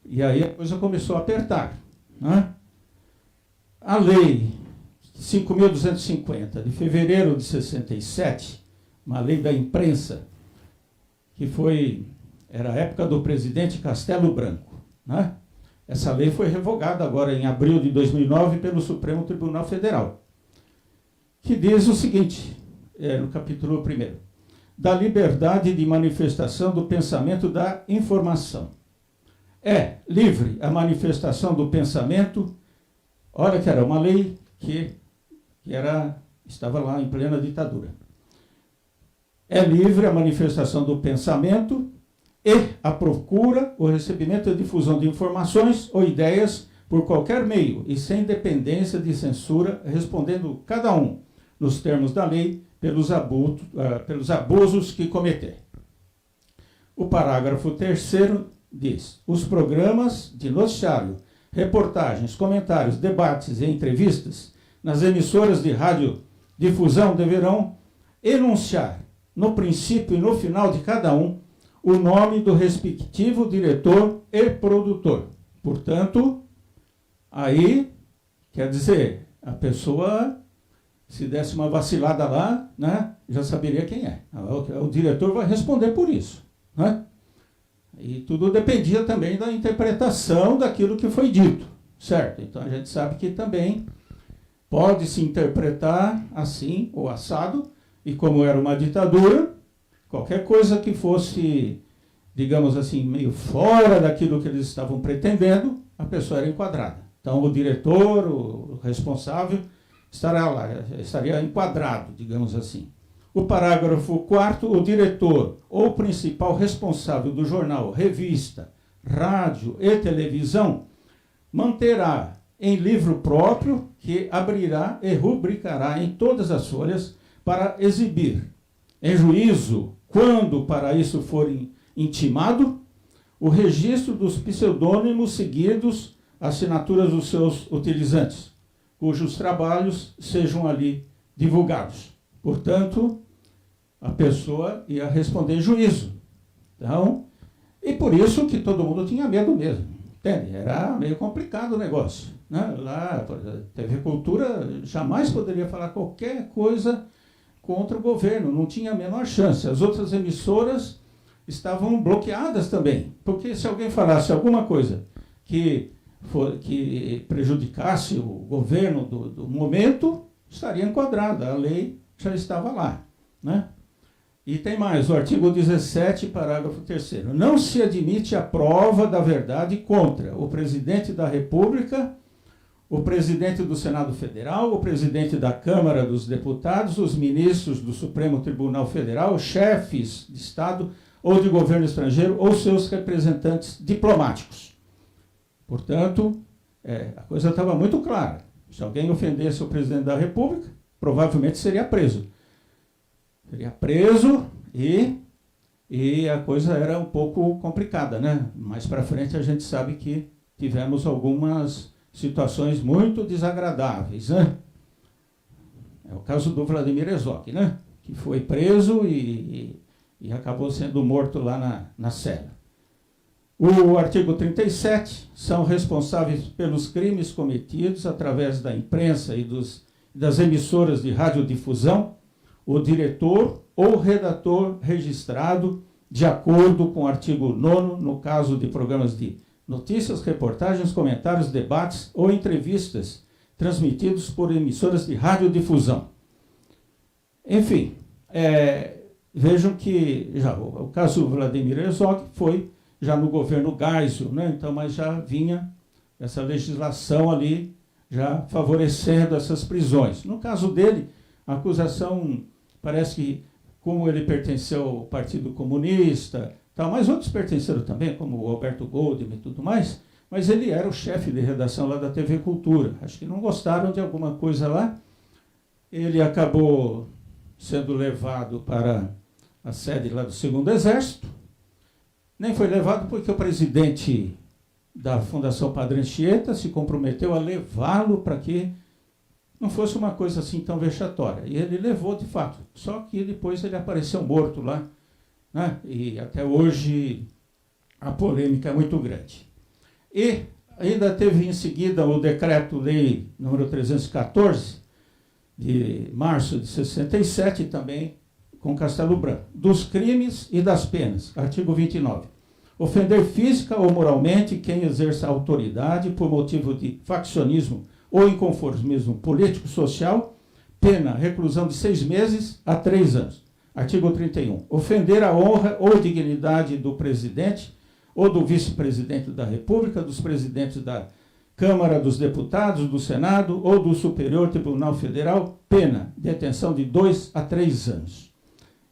e aí a coisa começou a apertar, né? A lei 5.250 de fevereiro de 67, uma lei da imprensa, que era a época do presidente Castelo Branco, né? Essa lei foi revogada agora em abril de 2009 pelo Supremo Tribunal Federal, que diz o seguinte, no capítulo 1º, da liberdade de manifestação do pensamento da informação. É livre a manifestação do pensamento. Olha que era uma lei que estava lá em plena ditadura. É livre a manifestação do pensamento e a procura, o recebimento e a difusão de informações ou ideias por qualquer meio e sem dependência de censura, respondendo cada um, nos termos da lei, pelos abusos que cometer. O parágrafo 3º diz: os programas de noticiário, reportagens, comentários, debates e entrevistas nas emissoras de radiodifusão deverão enunciar, no princípio e no final de cada um, o nome do respectivo diretor e produtor. Portanto, aí, quer dizer, a pessoa, se desse uma vacilada lá, né, já saberia quem é. O diretor vai responder por isso, né? E tudo dependia também da interpretação daquilo que foi dito, certo? Então a gente sabe que também pode se interpretar assim ou assado, e como era uma ditadura, qualquer coisa que fosse, digamos assim, meio fora daquilo que eles estavam pretendendo, a pessoa era enquadrada. Então o diretor, o responsável, estaria enquadrado, digamos assim. O parágrafo 4º, o diretor ou principal responsável do jornal, revista, rádio e televisão manterá em livro próprio que abrirá e rubricará em todas as folhas para exibir, em juízo, quando para isso for intimado, o registro dos pseudônimos seguidos, assinaturas dos seus utilizantes, cujos trabalhos sejam ali divulgados. Portanto, a pessoa ia responder em juízo. Então, e por isso que todo mundo tinha medo mesmo. Entende? Era meio complicado o negócio, né? Lá, a TV Cultura jamais poderia falar qualquer coisa contra o governo, não tinha a menor chance. As outras emissoras estavam bloqueadas também, porque se alguém falasse alguma coisa que prejudicasse o governo do momento, estaria enquadrada, a lei já estava lá, né? E tem mais, o artigo 17, parágrafo 3º. Não se admite a prova da verdade contra o presidente da República, o presidente do Senado Federal, o presidente da Câmara dos Deputados, os ministros do Supremo Tribunal Federal, chefes de Estado ou de governo estrangeiro ou seus representantes diplomáticos. Portanto, a coisa estava muito clara. Se alguém ofendesse o presidente da República, provavelmente seria preso. Seria preso e e a coisa era um pouco complicada, né? Mais para frente a gente sabe que tivemos algumas situações muito desagradáveis, né? É o caso do Vladimir Herzog, né? Que foi preso e acabou sendo morto lá na cela. O artigo 37 são responsáveis pelos crimes cometidos através da imprensa e das emissoras de radiodifusão, o diretor ou redator registrado de acordo com o artigo 9º, no caso de programas de notícias, reportagens, comentários, debates ou entrevistas transmitidos por emissoras de radiodifusão. Enfim, vejam que já, o caso do Vladimir Herzog foi já no governo Geisel, né? Então, mas já vinha essa legislação ali já favorecendo essas prisões. No caso dele, a acusação parece que, como ele pertenceu ao Partido Comunista, tal, mas outros pertenceram também, como o Alberto Goldman e tudo mais, mas ele era o chefe de redação lá da TV Cultura. Acho que não gostaram de alguma coisa lá. Ele acabou sendo levado para a sede lá do 2º Exército. Nem foi levado porque o presidente da Fundação Padre Anchieta se comprometeu a levá-lo para que não fosse uma coisa assim tão vexatória. E ele levou, de fato. Só que depois ele apareceu morto lá, né? E até hoje a polêmica é muito grande. E ainda teve em seguida o Decreto-Lei número 314, de março de 67, também com Castelo Branco, dos crimes e das penas. Artigo 29. Ofender física ou moralmente quem exerça autoridade por motivo de faccionismo ou inconformismo político-social, pena, reclusão de 6 meses a 3 anos. Artigo 31. Ofender a honra ou dignidade do presidente ou do vice-presidente da República, dos presidentes da Câmara dos Deputados, do Senado ou do Superior Tribunal Federal, pena, detenção de 2 a 3 anos.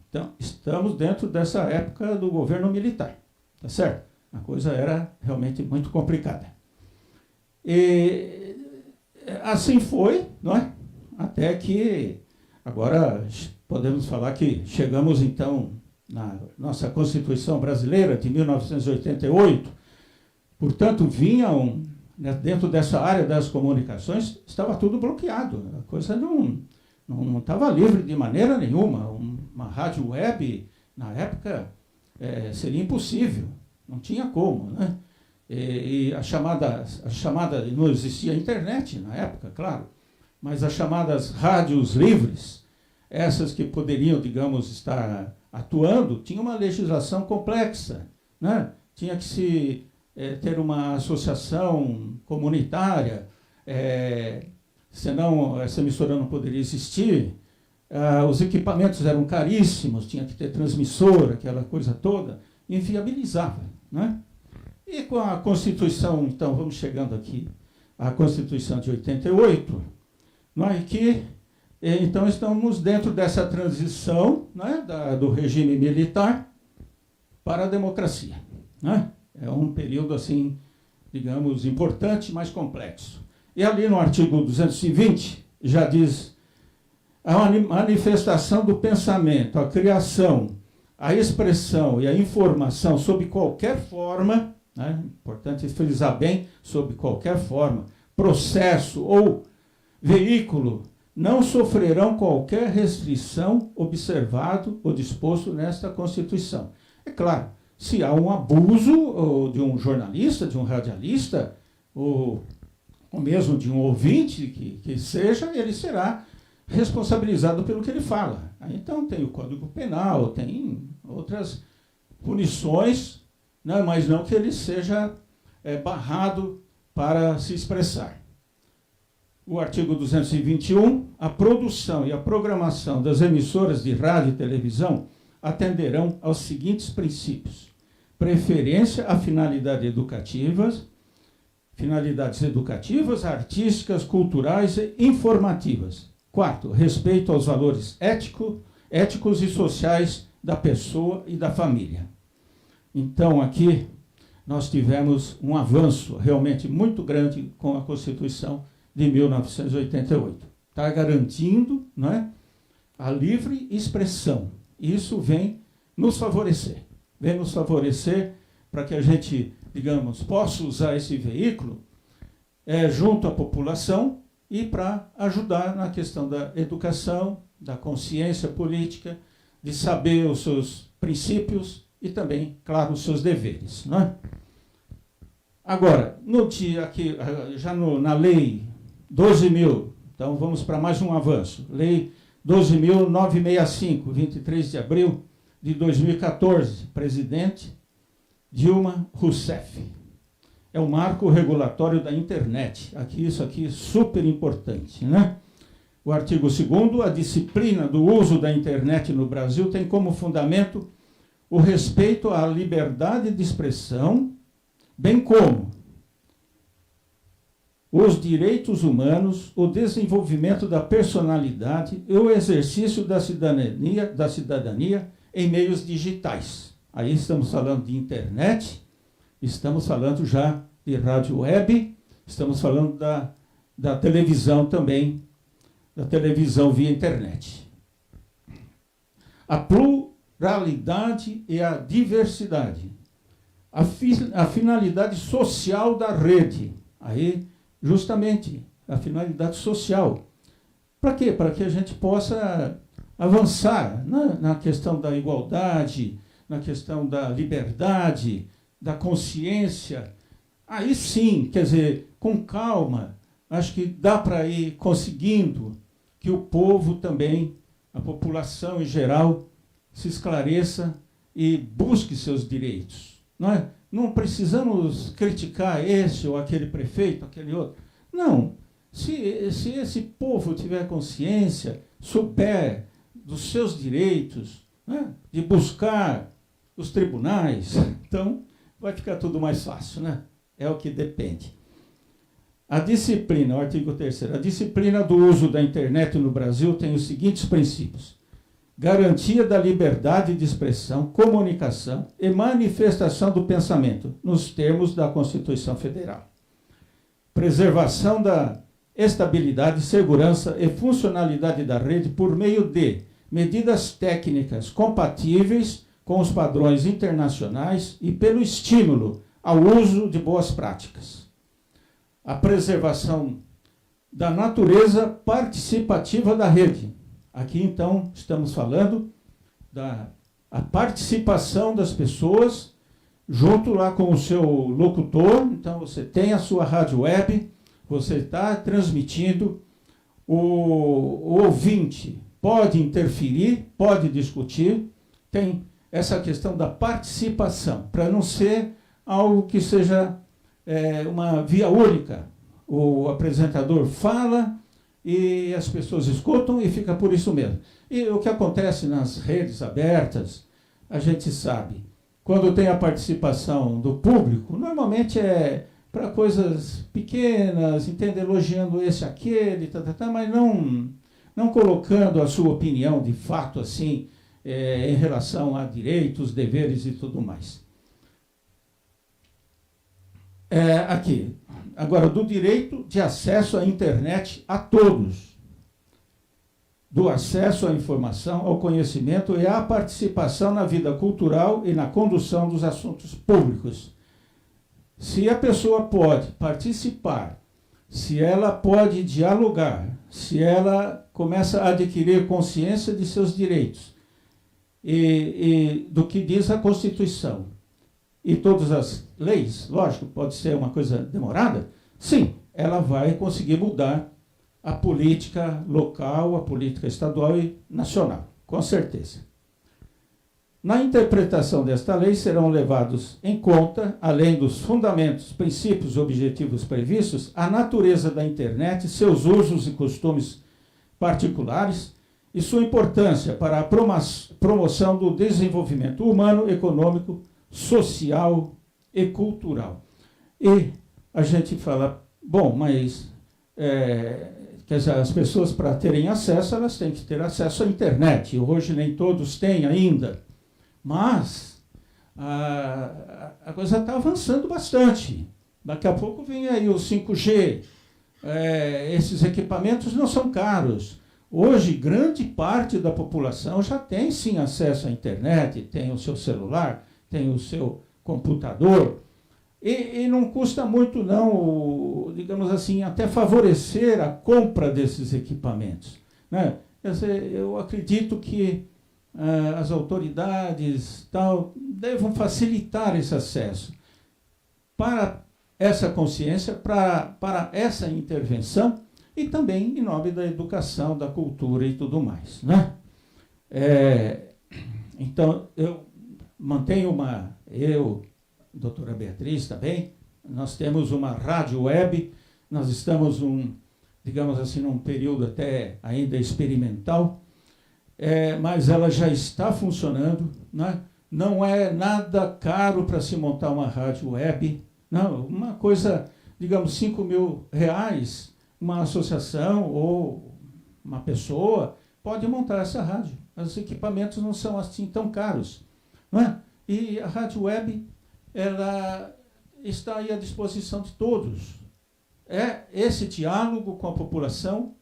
Então, estamos dentro dessa época do governo militar, tá certo? A coisa era realmente muito complicada. E assim foi, não é? Até que agora podemos falar que chegamos então na nossa Constituição Brasileira de 1988. Portanto, vinham, né, dentro dessa área das comunicações, estava tudo bloqueado. A coisa não estava livre de maneira nenhuma. Uma rádio web, na época, seria impossível. Não tinha como, né? E a chamada, não existia internet na época, claro, mas as chamadas rádios livres, essas que poderiam, digamos, estar atuando, tinha uma legislação complexa, né? Tinha que se ter uma associação comunitária, senão essa emissora não poderia existir. Os equipamentos eram caríssimos, tinha que ter transmissor, aquela coisa toda, inviabilizava, né? E com a Constituição, então, vamos chegando aqui, a Constituição de 88, não é, que, então, estamos dentro dessa transição, né, do regime militar para a democracia, né? É um período, assim, digamos, importante, mas complexo. E ali no artigo 220, já diz a manifestação do pensamento, a criação, a expressão e a informação sob qualquer forma, né, importante frisar bem, sob qualquer forma, processo ou veículo, não sofrerão qualquer restrição observado ou disposto nesta Constituição. É claro, se há um abuso de um jornalista, de um radialista, ou mesmo de um ouvinte que seja, ele será responsabilizado pelo que ele fala. Então tem o Código Penal, tem outras punições, né, mas não que ele seja barrado para se expressar. O artigo 221, a produção e a programação das emissoras de rádio e televisão atenderão aos seguintes princípios: preferência a finalidades educativas, artísticas, culturais e informativas. 4, respeito aos valores éticos e sociais da pessoa e da família. Então, aqui, nós tivemos um avanço realmente muito grande com a Constituição de 1988. Está garantindo, não é, a livre expressão. Isso vem nos favorecer. vem nos favorecer para que a gente, digamos, possa usar esse veículo junto à população e para ajudar na questão da educação, da consciência política, de saber os seus princípios e também, claro, os seus deveres. Não é? Agora, no dia aqui, já na lei 12.000, então vamos para mais um avanço, lei 12.965, 23 de abril de 2014, presidente Dilma Rousseff. É o marco regulatório da internet. Isso aqui é super importante, né? O artigo 2º, a disciplina do uso da internet no Brasil tem como fundamento o respeito à liberdade de expressão, bem como os direitos humanos, o desenvolvimento da personalidade e o exercício da cidadania em meios digitais. Aí estamos falando de internet, estamos falando já de rádio web, estamos falando da televisão também, da televisão via internet. A pluralidade e a diversidade. A finalidade social da rede. Aí, justamente, a finalidade social. Para quê? Para que a gente possa avançar na questão da igualdade, na questão da liberdade, da consciência. Aí sim, quer dizer, com calma, acho que dá para ir conseguindo que o povo também, a população em geral, se esclareça e busque seus direitos. Não é? Não precisamos criticar esse ou aquele prefeito, aquele outro. Não. Se esse povo tiver consciência, souber dos seus direitos, né, de buscar os tribunais, então vai ficar tudo mais fácil, né? É o que depende. A disciplina, o artigo 3º, a disciplina do uso da internet no Brasil tem os seguintes princípios: garantia da liberdade de expressão, comunicação e manifestação do pensamento, nos termos da Constituição Federal. Preservação da estabilidade, segurança e funcionalidade da rede por meio de medidas técnicas compatíveis com os padrões internacionais e pelo estímulo ao uso de boas práticas. A preservação da natureza participativa da rede. Aqui, então, estamos falando da participação das pessoas junto lá com o seu locutor. Então, você tem a sua rádio web, você está transmitindo, o ouvinte pode interferir, pode discutir, tem essa questão da participação, para não ser algo que seja uma via única. O apresentador fala e as pessoas escutam e fica por isso mesmo. E o que acontece nas redes abertas, a gente sabe. Quando tem a participação do público, normalmente é para coisas pequenas, entende? Elogiando esse, aquele, mas não colocando a sua opinião de fato assim, em relação a direitos, deveres e tudo mais. Aqui, agora, do direito de acesso à internet a todos, do acesso à informação, ao conhecimento e à participação na vida cultural e na condução dos assuntos públicos. Se a pessoa pode participar, se ela pode dialogar, se ela começa a adquirir consciência de seus direitos e do que diz a Constituição e todas as leis, lógico, pode ser uma coisa demorada, sim, ela vai conseguir mudar a política local, a política estadual e nacional, com certeza. Na interpretação desta lei serão levados em conta, além dos fundamentos, princípios e objetivos previstos, a natureza da internet, seus usos e costumes particulares e sua importância para a promoção do desenvolvimento humano, econômico, social e cultural. E a gente fala, bom, mas quer dizer, as pessoas, para terem acesso, elas têm que ter acesso à internet. Hoje nem todos têm ainda. Mas a coisa está avançando bastante. Daqui a pouco vem aí o 5G. Esses equipamentos não são caros. Hoje, grande parte da população já tem sim acesso à internet, tem o seu celular, tem o seu computador, e não custa muito não, digamos assim, até favorecer a compra desses equipamentos, né? Eu acredito que as autoridades devam facilitar esse acesso para essa consciência, para essa intervenção, e também em nome da educação, da cultura e tudo mais, né? Então, eu mantenho doutora Beatriz também, nós temos uma rádio web, nós estamos, digamos assim, num período até ainda experimental, mas ela já está funcionando, né? Não é nada caro para se montar uma rádio web, não, uma coisa, digamos, R$5.000, uma associação ou uma pessoa pode montar essa rádio. Os equipamentos não são assim tão caros, não é? E a rádio web, ela está aí à disposição de todos. Esse diálogo com a população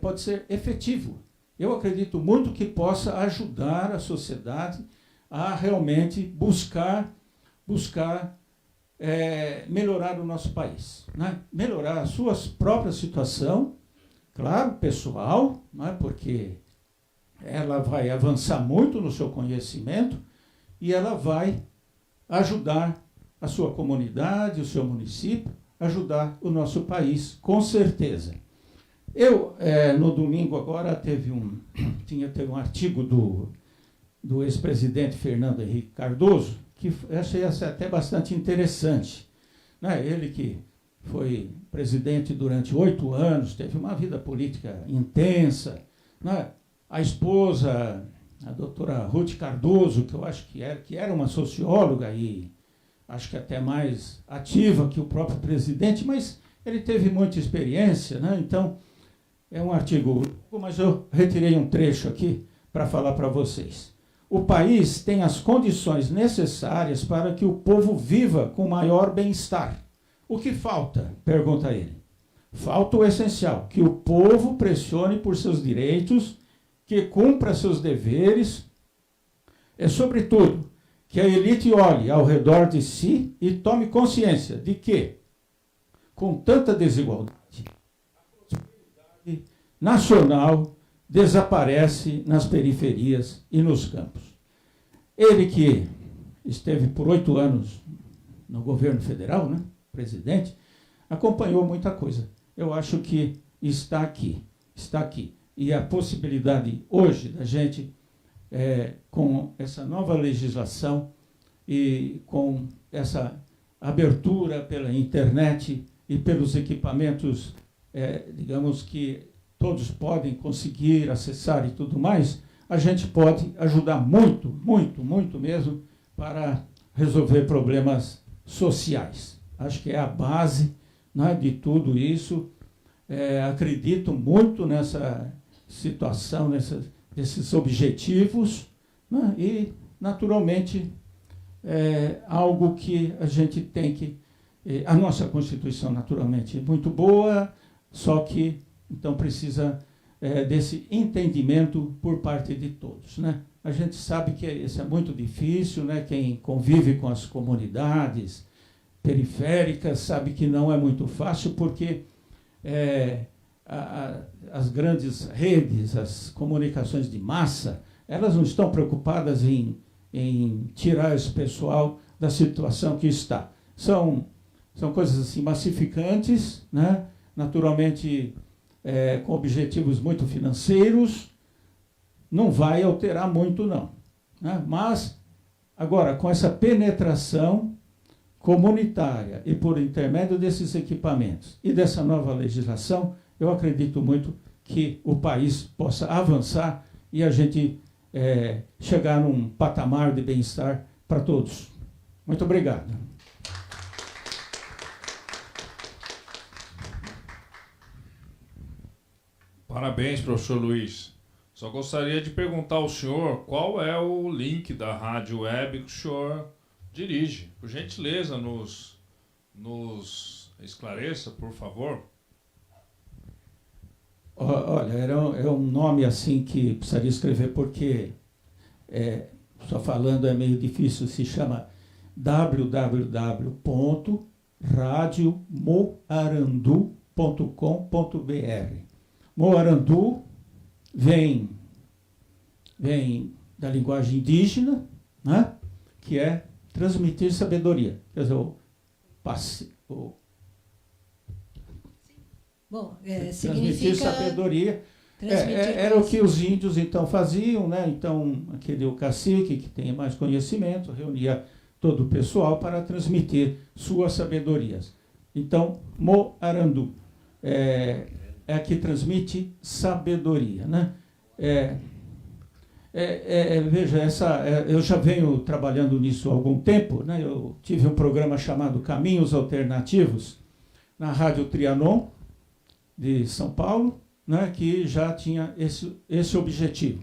pode ser efetivo. Eu acredito muito que possa ajudar a sociedade a realmente buscar melhorar o nosso país, né? Melhorar a sua própria situação, claro, pessoal, né? Porque ela vai avançar muito no seu conhecimento e ela vai ajudar a sua comunidade, o seu município, ajudar o nosso país, com certeza. No domingo agora, teve um artigo do ex-presidente Fernando Henrique Cardoso, que achei até bastante interessante, né? Ele que foi presidente durante 8 anos, teve uma vida política intensa, né? A esposa, a doutora Ruth Cardoso, que eu acho que era uma socióloga e acho que até mais ativa que o próprio presidente, mas ele teve muita experiência, né? Então, é um artigo, mas eu retirei um trecho aqui para falar para vocês. O país tem as condições necessárias para que o povo viva com maior bem-estar. O que falta? Pergunta ele. Falta o essencial, que o povo pressione por seus direitos, que cumpra seus deveres, sobretudo, que a elite olhe ao redor de si e tome consciência de que, com tanta desigualdade, a prosperidade nacional desaparece nas periferias e nos campos. Ele que esteve por 8 anos no governo federal, né, presidente, acompanhou muita coisa. Eu acho que está aqui. E a possibilidade hoje da gente, com essa nova legislação e com essa abertura pela internet e pelos equipamentos, digamos que todos podem conseguir acessar e tudo mais, a gente pode ajudar muito, muito, muito mesmo para resolver problemas sociais. Acho que é a base, né, de tudo isso. Acredito muito nessa situação, nesses objetivos, né, e, naturalmente, algo que a gente tem que... a nossa Constituição, naturalmente, é muito boa, só que, então, precisa desse entendimento por parte de todos, né? A gente sabe que isso é muito difícil, né? Quem convive com as comunidades periféricas sabe que não é muito fácil, porque as grandes redes, as comunicações de massa, elas não estão preocupadas em tirar esse pessoal da situação que está. São coisas assim massificantes, né? Naturalmente, com objetivos muito financeiros, não vai alterar muito não, né? Mas, agora, com essa penetração comunitária e por intermédio desses equipamentos e dessa nova legislação, eu acredito muito que o país possa avançar e a gente chegar num patamar de bem-estar para todos. Muito obrigado. Parabéns, professor Luiz. Só gostaria de perguntar ao senhor qual é o link da rádio web que o senhor dirige. Por gentileza, nos esclareça, por favor. Olha, é um nome assim que precisaria escrever, porque só falando é meio difícil, se chama www.radiomoarandu.com.br. Moarandu vem da linguagem indígena, né? Que é transmitir sabedoria. Quer dizer, transmitir sabedoria. Era o que os índios então faziam, né? Então, o cacique que tem mais conhecimento reunia todo o pessoal para transmitir suas sabedorias. Então, Moarandu é que transmite sabedoria, né? Veja, eu já venho trabalhando nisso há algum tempo, né? Eu tive um programa chamado Caminhos Alternativos na Rádio Trianon de São Paulo, né? Que já tinha esse objetivo.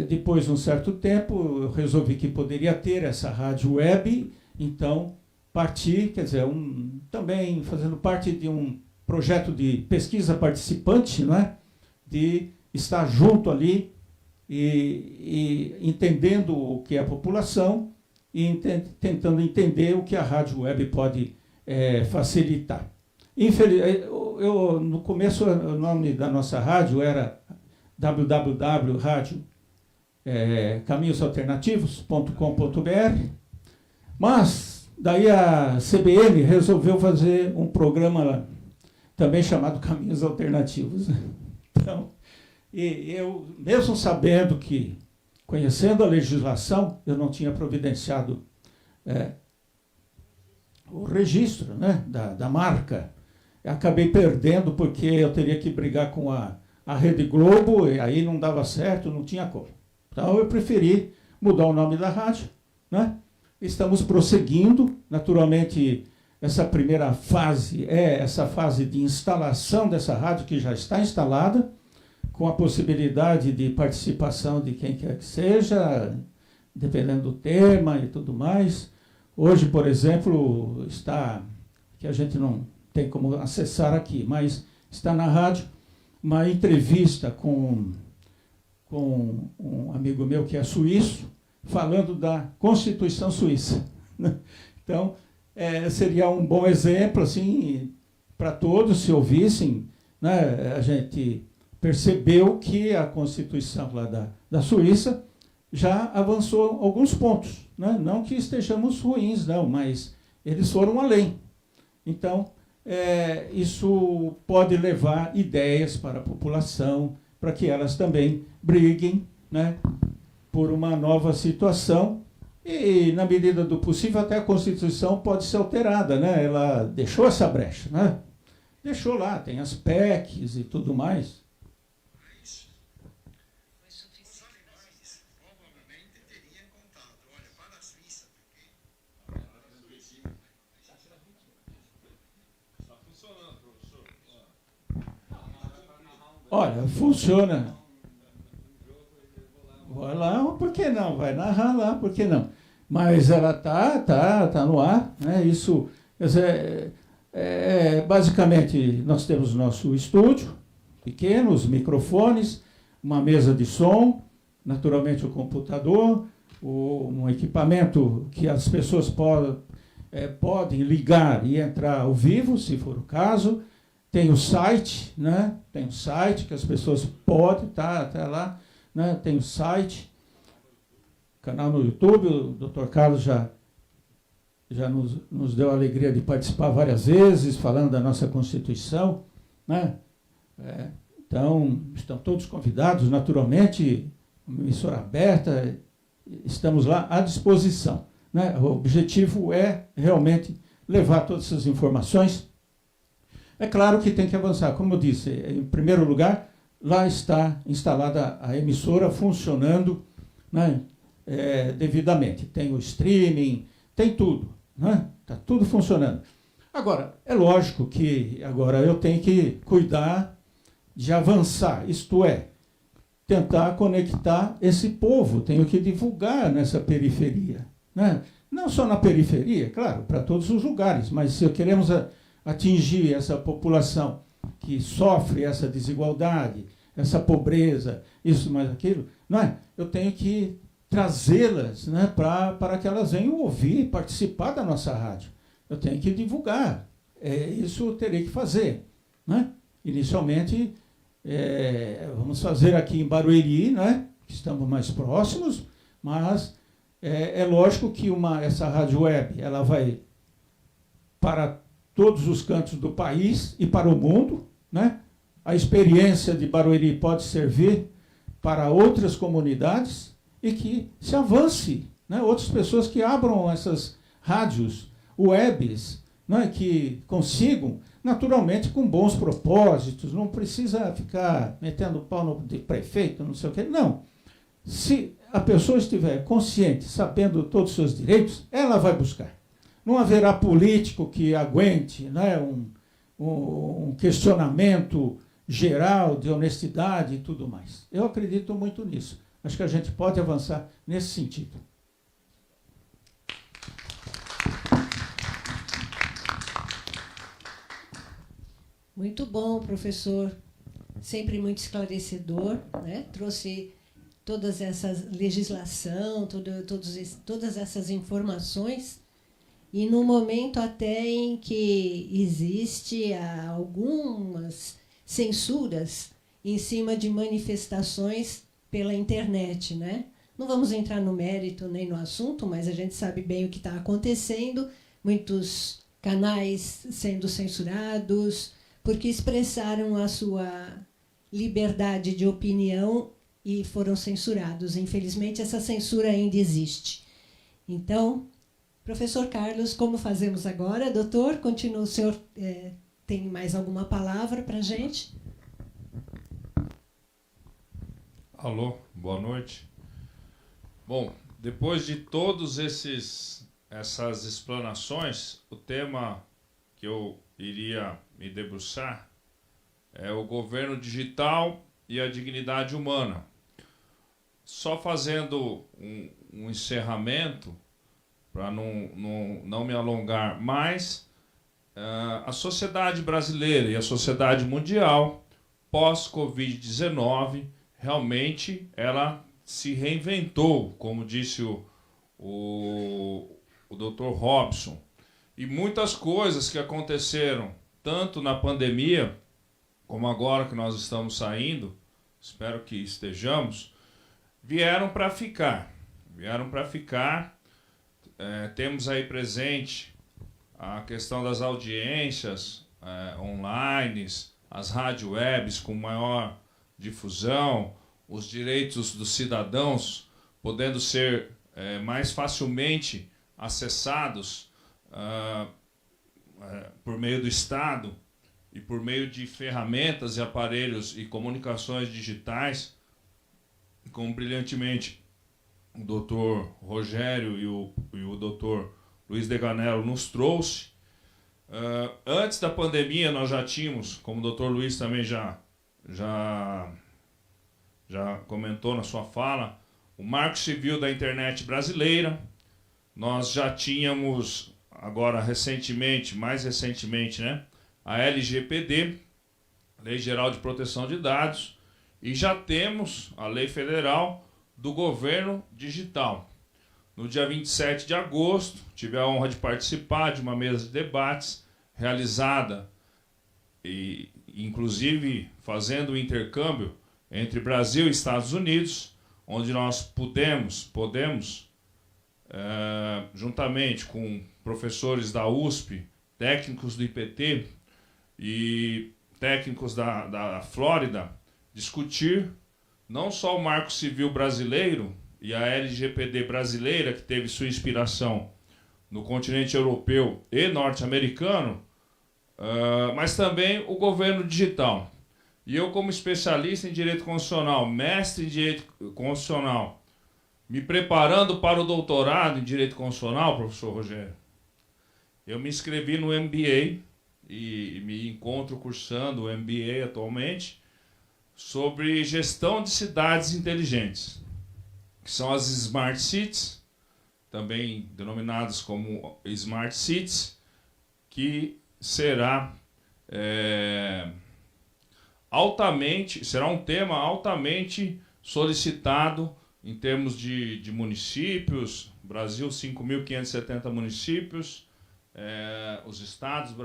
Depois de um certo tempo, eu resolvi que poderia ter essa rádio web, então parti, quer dizer, também fazendo parte de um projeto de pesquisa participante, né? De estar junto ali e entendendo o que é a população e tentando entender o que a rádio web pode facilitar. No começo, o nome da nossa rádio era www.caminhosalternativos.com.br, mas daí a CBN resolveu fazer um programa também chamado Caminhos Alternativos. Então, e eu, mesmo sabendo que, conhecendo a legislação, eu não tinha providenciado o registro, né, da marca. Acabei perdendo porque eu teria que brigar com a Rede Globo, e aí não dava certo, não tinha como. Então eu preferi mudar o nome da rádio, né? Estamos prosseguindo, naturalmente, essa primeira fase é essa fase de instalação dessa rádio, que já está instalada, com a possibilidade de participação de quem quer que seja, dependendo do tema e tudo mais. Hoje, por exemplo, que a gente não tem como acessar aqui, mas está na rádio uma entrevista com um amigo meu que é suíço, falando da Constituição Suíça. Então, seria um bom exemplo assim, para todos, se ouvissem, né? A gente percebeu que a Constituição lá da Suíça já avançou alguns pontos, né? Não que estejamos ruins, não, mas eles foram além. Então, isso pode levar ideias para a população, para que elas também briguem, né, por uma nova situação. E, na medida do possível, até a Constituição pode ser alterada, né? Ela deixou essa brecha, né? Deixou lá, tem as PECs e tudo mais. Olha, funciona. Vai lá, por que não? Vai narrar lá, por que não? Mas ela tá no ar, né? Isso, quer dizer, basicamente, nós temos nosso estúdio pequeno, os microfones, uma mesa de som, naturalmente o computador, um equipamento que as pessoas podem ligar e entrar ao vivo, se for o caso. Tem o site, né? Tem o site que as pessoas podem, tá lá, né? Tem o site, canal no YouTube, o Dr. Carlos já nos deu a alegria de participar várias vezes, falando da nossa Constituição, né? Então, estão todos convidados, naturalmente, emissora aberta, estamos lá à disposição, né? O objetivo é realmente levar todas essas informações. É claro que tem que avançar. Como eu disse, em primeiro lugar, lá está instalada a emissora funcionando, né, devidamente. Tem o streaming, tem tudo, né? Está tudo funcionando. Agora, é lógico que agora eu tenho que cuidar de avançar, isto é, tentar conectar esse povo, tenho que divulgar nessa periferia, né? Não só na periferia, claro, para todos os lugares, mas se queremos atingir essa população que sofre essa desigualdade, essa pobreza, isso mais aquilo, não é? Eu tenho que trazê-las, né, para que elas venham ouvir e participar da nossa rádio. Eu tenho que divulgar. Isso eu terei que fazer. Né? Inicialmente, vamos fazer aqui em Barueri, né, que estamos mais próximos, mas é lógico que essa rádio web ela vai para todos os cantos do país e para o mundo. Né? A experiência de Barueri pode servir para outras comunidades e que se avance, né? Outras pessoas que abram essas rádios webs, né? Que consigam, naturalmente, com bons propósitos, não precisa ficar metendo pau no prefeito, não sei o quê, não. Se a pessoa estiver consciente, sabendo todos os seus direitos, ela vai buscar. Não haverá político que aguente, né, um questionamento geral de honestidade e tudo mais. Eu acredito muito nisso. Acho que a gente pode avançar nesse sentido. Muito bom, professor. Sempre muito esclarecedor, né? Trouxe todas essas legislação, todas essas informações, e no momento até em que existe algumas censuras em cima de manifestações pela internet, né? Não vamos entrar no mérito nem no assunto, mas a gente sabe bem o que está acontecendo, muitos canais sendo censurados porque expressaram a sua liberdade de opinião e foram censurados. Infelizmente, essa censura ainda existe. Então, professor Carlos, como fazemos agora? Doutor, continua, o senhor tem mais alguma palavra para a gente? Alô, boa noite. Bom, depois de todas essas explanações, o tema que eu iria me debruçar é o governo digital e a dignidade humana. Só fazendo um encerramento, para não me alongar mais, a sociedade brasileira e a sociedade mundial, pós-Covid-19, realmente ela se reinventou, como disse o Dr. Robson. E muitas coisas que aconteceram, tanto na pandemia, como agora que nós estamos saindo, espero que estejamos, vieram para ficar. Vieram para ficar. Temos aí presente a questão das audiências online, as rádio webs com maior difusão, os direitos dos cidadãos podendo ser mais facilmente acessados por meio do Estado e por meio de ferramentas e aparelhos e comunicações digitais, como brilhantemente o Dr. Rogério e o Dr. Luiz Deganello nos trouxe. Antes da pandemia nós já tínhamos, como o Dr. Luiz também já comentou na sua fala, o Marco Civil da Internet Brasileira. Nós já tínhamos, agora mais recentemente, né, a LGPD, Lei Geral de Proteção de Dados, e já temos a Lei Federal do Governo Digital. No dia 27 de agosto, tive a honra de participar de uma mesa de debates realizada, e inclusive fazendo um intercâmbio entre Brasil e Estados Unidos, onde nós podemos, juntamente com professores da USP, técnicos do IPT e técnicos da Flórida, discutir não só o Marco Civil brasileiro e a LGPD brasileira, que teve sua inspiração no continente europeu e norte-americano, mas também o governo digital. E eu, como especialista em direito constitucional, mestre em direito constitucional, me preparando para o doutorado em direito constitucional, professor Rogério, eu me inscrevi no MBA e me encontro cursando o MBA atualmente sobre gestão de cidades inteligentes, que são as Smart Cities, também denominadas como Smart Cities, que será um tema altamente solicitado em termos de municípios, Brasil 5.570 municípios, os estados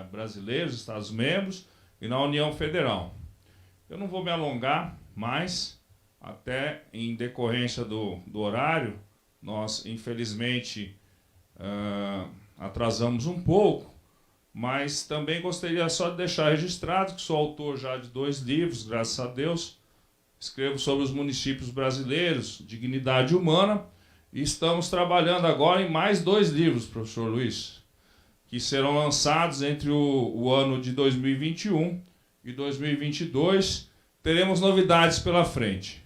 brasileiros, estados membros, e na União Federal. Eu não vou me alongar mais, até em decorrência do horário, nós infelizmente atrasamos um pouco, mas também gostaria só de deixar registrado que sou autor já de 2 livros, graças a Deus. Escrevo sobre os municípios brasileiros, Dignidade Humana, e estamos trabalhando agora em mais 2 livros, professor Luiz, que serão lançados entre o ano de 2021 e 2022. Teremos novidades pela frente.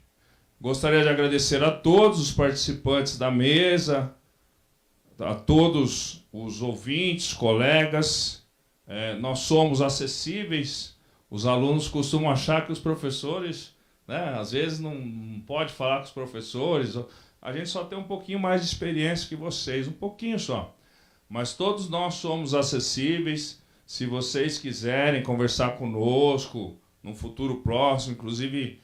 Gostaria de agradecer a todos os participantes da mesa, a todos os ouvintes, colegas. Nós somos acessíveis. Os alunos costumam achar que os professores, né, às vezes não pode falar com os professores. A gente só tem um pouquinho mais de experiência que vocês, um pouquinho só. Mas todos nós somos acessíveis. Se vocês quiserem conversar conosco num futuro próximo, inclusive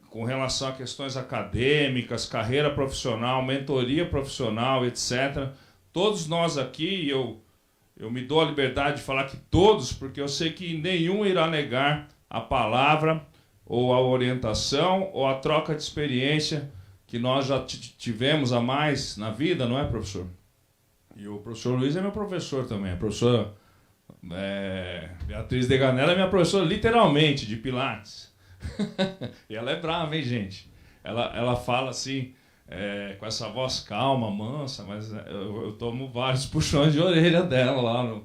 com relação a questões acadêmicas, carreira profissional, mentoria profissional, etc. Todos nós aqui, eu me dou a liberdade de falar que todos, porque eu sei que nenhum irá negar a palavra ou a orientação ou a troca de experiência que nós já tivemos a mais na vida, não é, professor? E o professor Luiz é meu professor também. A professora Beatriz Deganella é minha professora literalmente de Pilates. E ela é brava, hein, gente? Ela fala assim, com essa voz calma, mansa, mas eu tomo vários puxões de orelha dela lá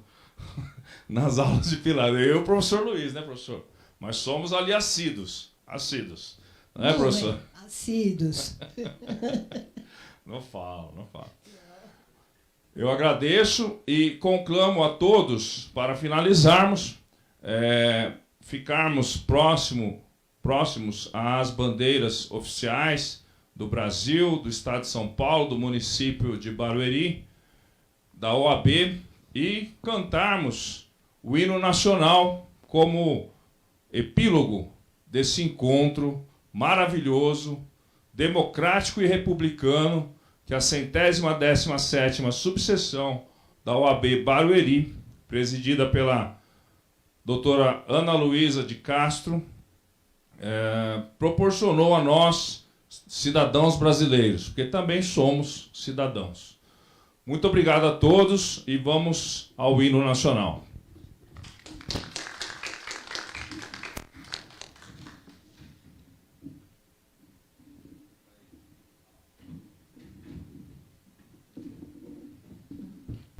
nas aulas de Pilates. Eu e o professor Luiz, né, professor? Mas somos ali assíduos. Não é, professor? Assíduos. Não falo. Eu agradeço e conclamo a todos, para finalizarmos, ficarmos próximos às bandeiras oficiais do Brasil, do Estado de São Paulo, do município de Barueri, da OAB, e cantarmos o hino nacional como epílogo desse encontro maravilhoso, democrático e republicano, que a 117ª subseção da OAB Barueri, presidida pela doutora Ana Luísa de Castro, proporcionou a nós, cidadãos brasileiros, porque também somos cidadãos. Muito obrigado a todos e vamos ao hino nacional.